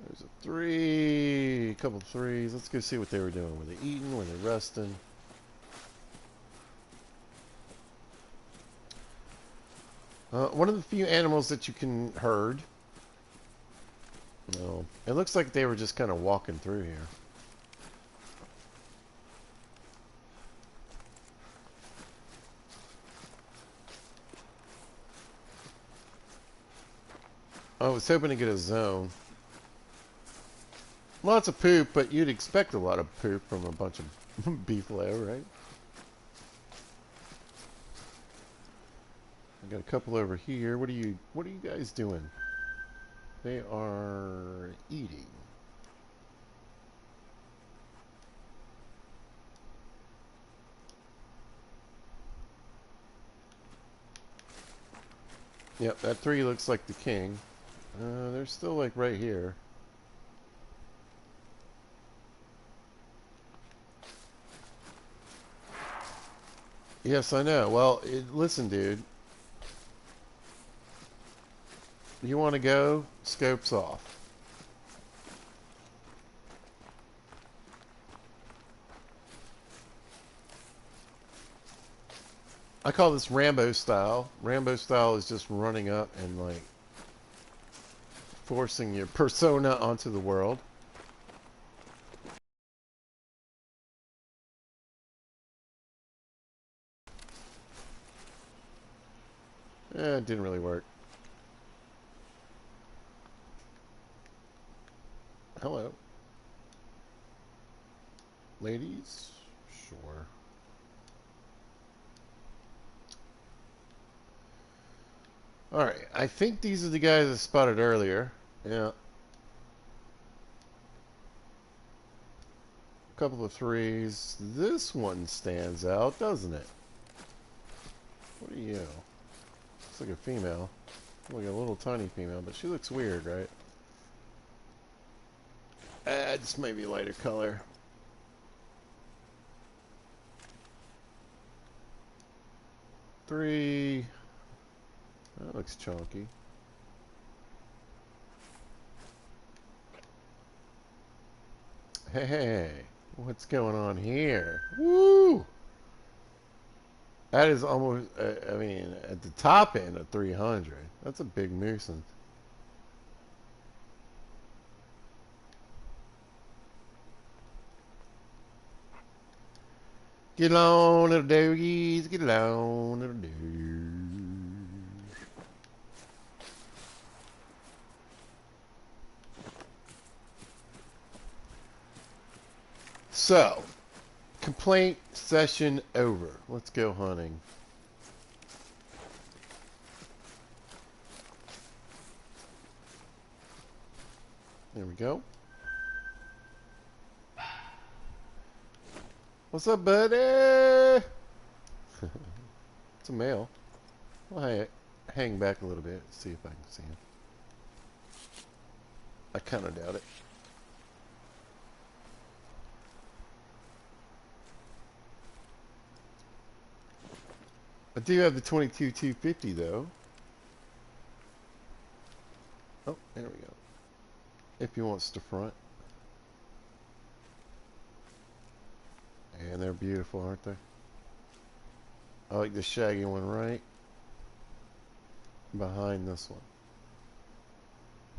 There's a three, a couple of threes. Let's go see what they were doing. Were they eating? Were they resting? One of the few animals that you can herd. No, it looks like they were just kind of walking through here. I was hoping to get a zone. Lots of poop, but you'd expect a lot of poop from a bunch of beefalo, right? I got a couple over here. What are you guys doing? They are eating. Yep, that three looks like the king. They're still like right here. Yes, I know. Well, listen, dude. You want to go? Scopes off. I call this Rambo style. Rambo style is just running up and like forcing your persona onto the world. It didn't really work. Hello. Ladies? Sure. Alright, I think these are the guys I spotted earlier. Yeah. A couple of threes. This one stands out, doesn't it? What are you? Looks like a female. Like a little tiny female, but she looks weird, right? Just maybe lighter color. Three. That looks chunky. Hey, what's going on here? Woo! That is almost, I mean, at the top end of 300. That's a big nuisance. Get on, little doggies. Get on, little doggies. So, complaint session over. Let's go hunting. There we go. What's up, buddy? It's a male. Well, hang back a little bit, see if I can see him. I kind of doubt it. I do have the 22-250 though. Oh, there we go. If he wants to front. And they're beautiful, aren't they? I like the shaggy one right behind this one.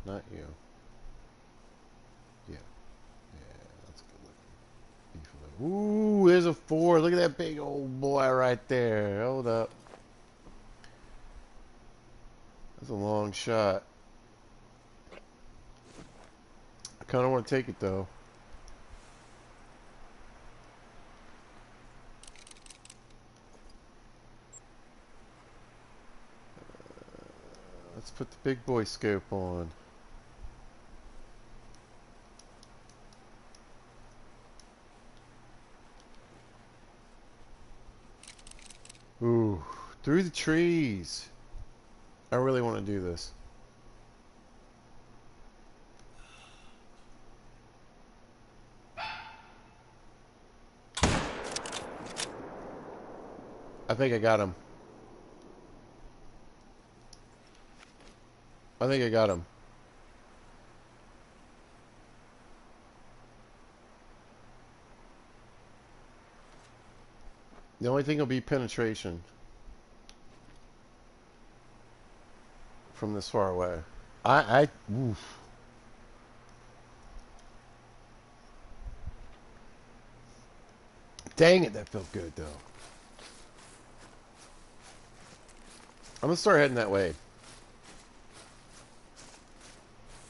Not you. Yeah. Yeah, that's good looking. Ooh, there's a four. Look at that big old boy right there. Hold up. That's a long shot. I kind of want to take it though. Let's put the big boy scope on. Through the trees. I really want to do this. I think I got him. I think I got him. The only thing will be penetration from this far away. Oof. Dang it, that felt good though. I'm gonna start heading that way.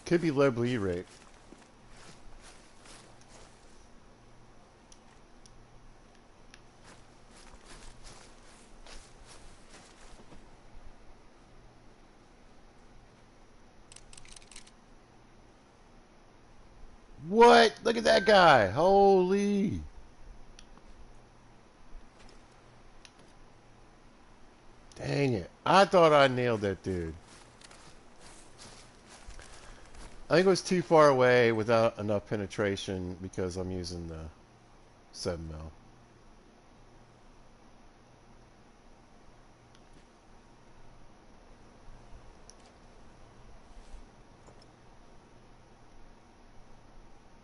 Could be low bleed rate. What? Look at that guy. Holy. Dang it. I thought I nailed that dude. I think it was too far away without enough penetration because I'm using the 7mm.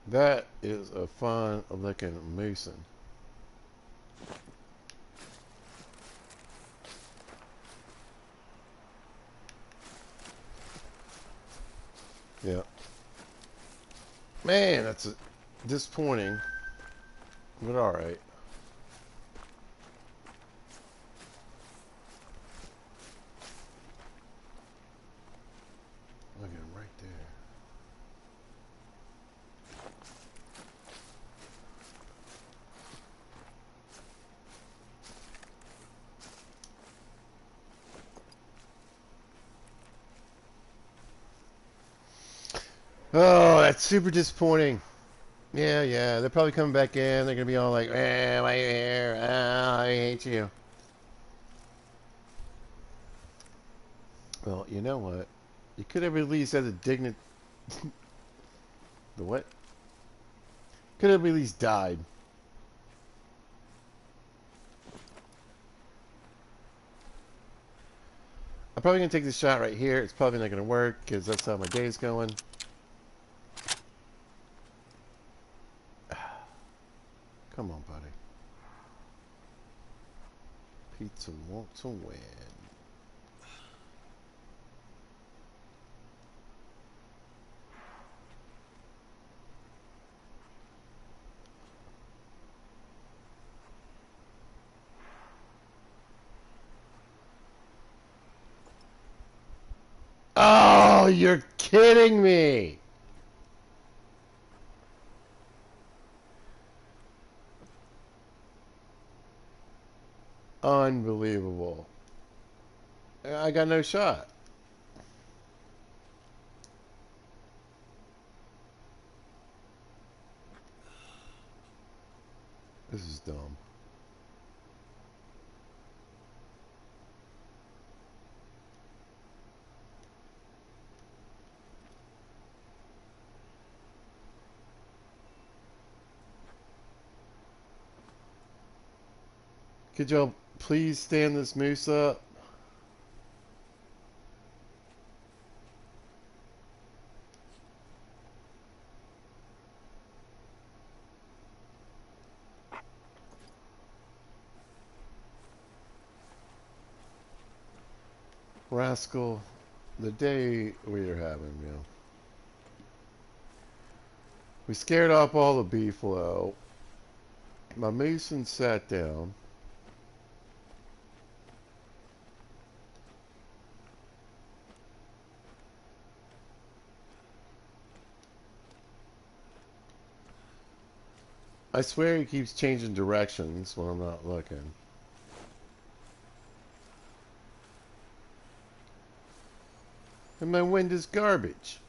That is a fun looking moosin. Yeah. Man, that's disappointing. But alright. Look at him right there. Oh, that's super disappointing. Yeah. They're probably coming back in. They're going to be all like, eh, why are you here? Ah, I hate you. Well, you know what? You could have at least had the dignity. The what? Could have at least died. I'm probably going to take this shot right here. It's probably not going to work because that's how my day's going. Come on, buddy. Pizza wants to win. Oh, you're kidding me. Unbelievable. I got no shot. This is dumb. Could y'all please stand this moose up? Rascal, the day we are having, you know. We scared off all the beefalo. My mason sat down. I swear he keeps changing directions when I'm not looking. And my wind is garbage.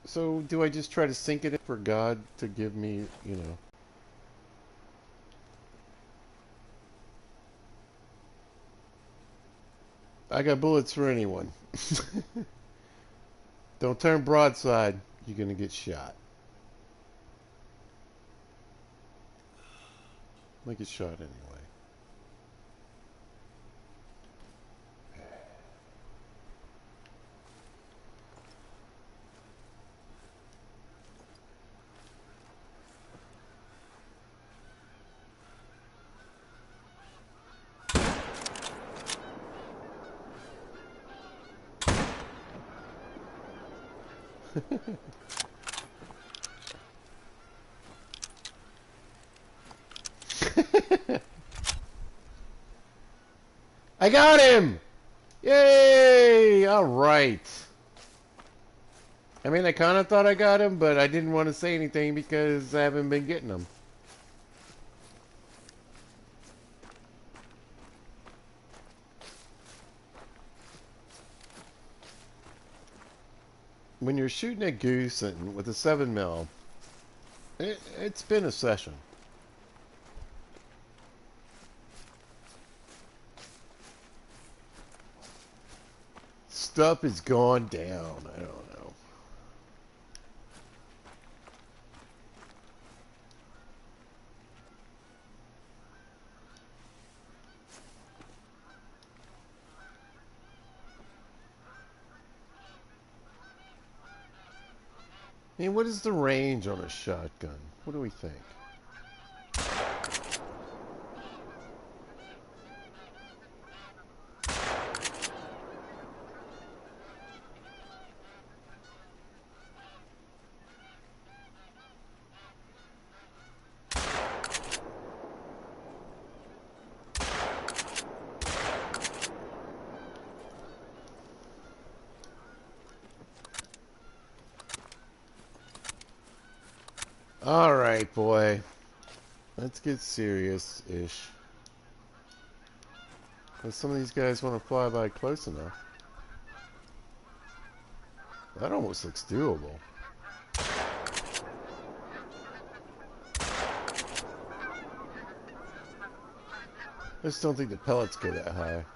So do I just try to sink it in for God to give me, you know? I got bullets for anyone. Don't turn broadside. You're gonna get shot. Might get shot anyway. I got him! Yay! All right. I mean, I kind of thought I got him, but I didn't want to say anything because I haven't been getting them. When you're shooting a goose and with a 7mm, it's been a session. Stuff is gone down. I don't know. I mean, what is the range on a shotgun? What do we think? All right, boy. Let's get serious-ish. Some of these guys want to fly by close enough. That almost looks doable. I just don't think the pellets go that high.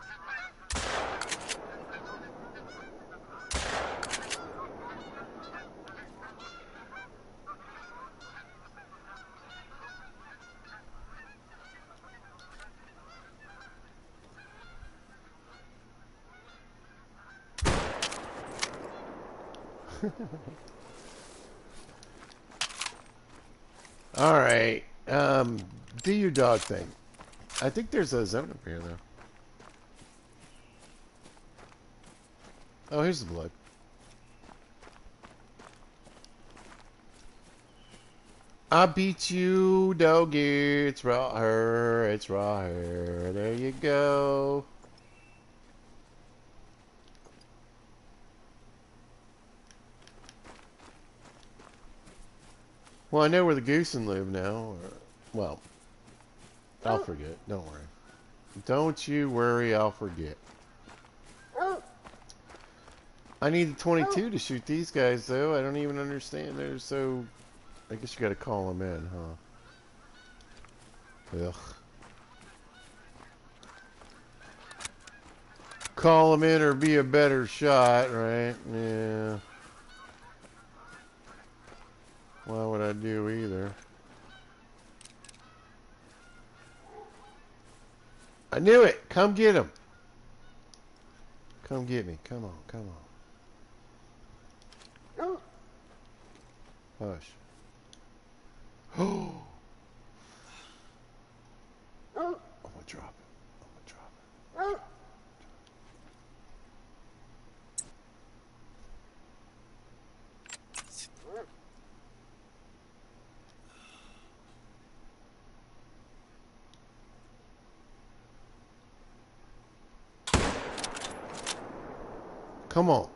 All right. Do your dog thing. I think there's a zone up here, though. Oh, here's the blood. I beat you, doggy. It's right here. It's right here. There you go. Well, I know where the goosen live now. Well, I'll forget. Don't worry. Don't you worry, I'll forget. I need the 22 to shoot these guys, though. I don't even understand. They're so... I guess you gotta call them in, huh? Ugh. Call them in or be a better shot, right? Yeah. Why would I do either? I knew it! Come get him! Come get me. Come on, come on. Hush. Oh! I'm gonna drop it. I'm gonna drop it. Come on.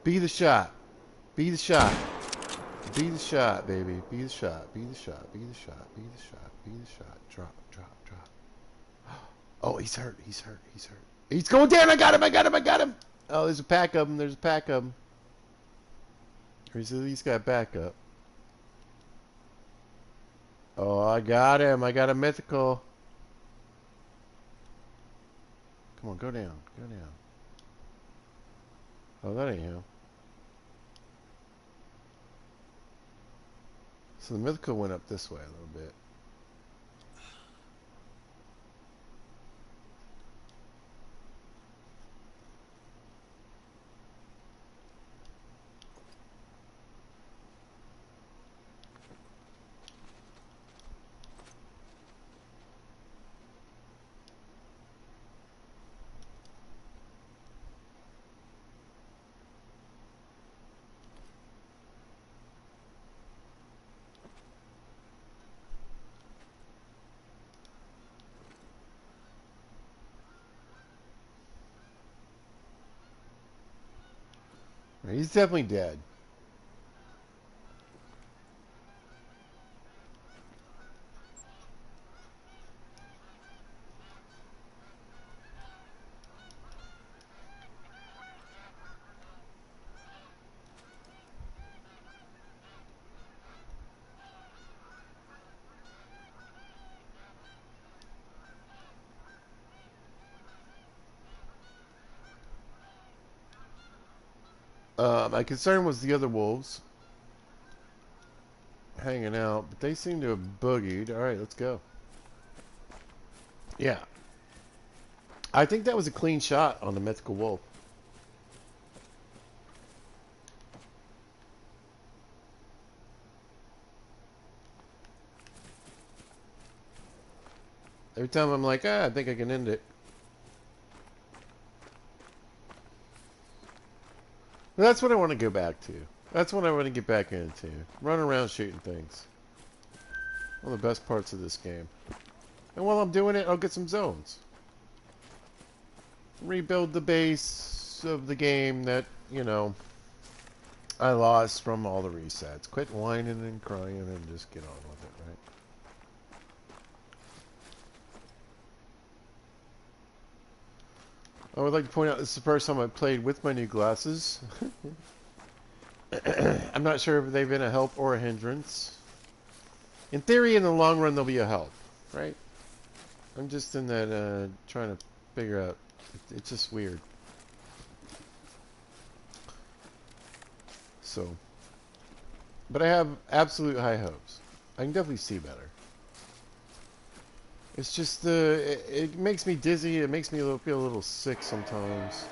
Be the shot. Be the shot. Be the shot, baby. Be the shot. Be the shot. Be the shot. Be the shot. Be the shot. Drop, drop, drop. Oh, he's hurt. He's hurt. He's hurt. He's going down. I got him. I got him. I got him. Oh, there's a pack of them. There's a pack of them. He's at least got backup. Oh, I got him. I got a mythical. Come on, go down. Go down. Oh, that ain't him. So the mythical went up this way a little bit. He's definitely dead. My concern was the other wolves hanging out, but they seem to have boogied. All right, let's go. Yeah, I think that was a clean shot on the mythical wolf. Every time I'm like, I think I can end it. That's what I want to go back to. That's what I want to get back into. Run around shooting things. One of the best parts of this game. And while I'm doing it, I'll get some zones. Rebuild the base of the game that, you know, I lost from all the resets. Quit whining and crying and just get on with it, right? I would like to point out this is the first time I've played with my new glasses. I'm not sure if they've been a help or a hindrance. In theory, in the long run, they'll be a help, right? I'm just in that trying to figure out. It's just weird. So, but I have absolute high hopes. I can definitely see better. It's just it makes me dizzy. It makes me feel a little sick sometimes.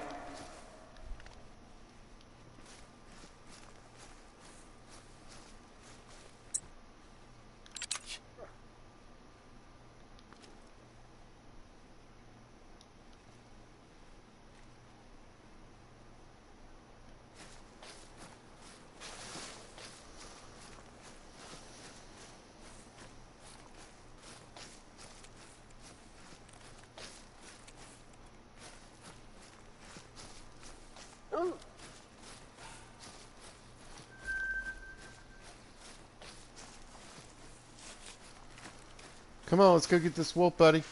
Come on, let's go get this wolf, buddy.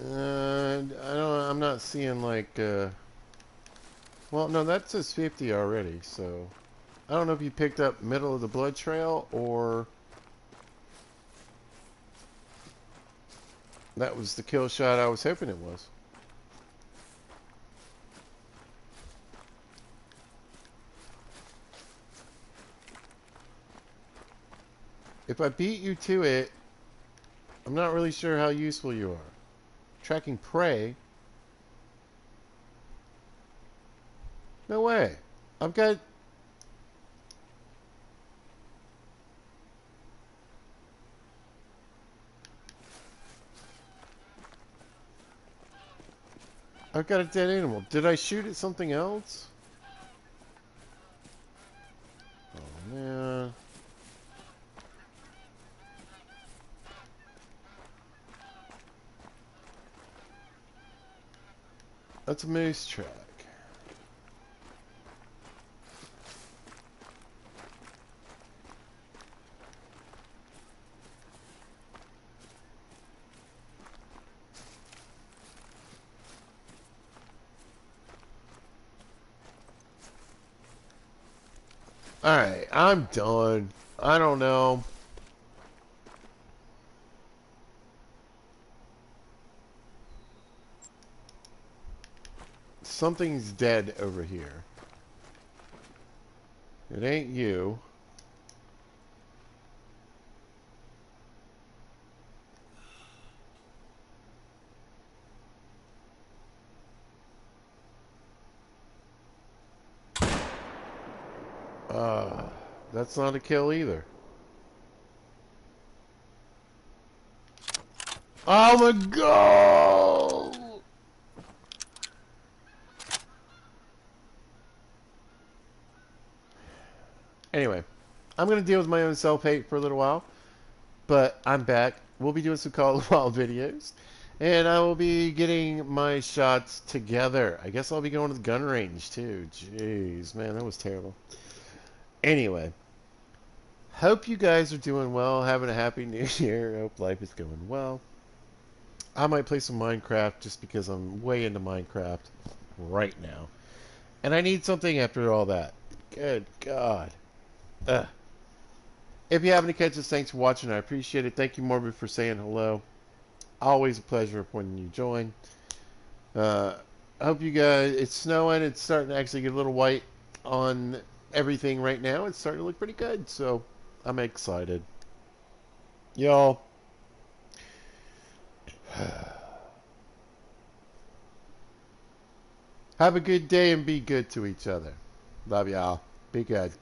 I'm not seeing like. Well, no, that says 50 already. So, I don't know if you picked up middle of the blood trail or that was the kill shot I was hoping it was. If I beat you to it, I'm not really sure how useful you are. Tracking prey? No way. I've got... I've got a dead animal. Did I shoot at something else? Oh, man. That's a moose track. Alright, I'm done. I don't know. something's dead over here. It ain't you. That's not a kill either. Oh my god! Anyway, I'm going to deal with my own self-hate for a little while, but I'm back. We'll be doing some Call of the Wild videos, and I will be getting my shots together. I guess I'll be going to the gun range too. Jeez, man, that was terrible. Anyway, hope you guys are doing well, having a happy new year. Hope life is going well. I might play some Minecraft just because I'm way into Minecraft right now. And I need something after all that. Good God. Ugh. If you happen to catch this, thanks for watching. I appreciate it. Thank you, Morbid, for saying hello. Always a pleasure when you join. I hope you guys... It's snowing. It's starting to actually get a little white on everything right now. It's starting to look pretty good. So, I'm excited. Y'all... Have a good day and be good to each other. Love y'all. Be good.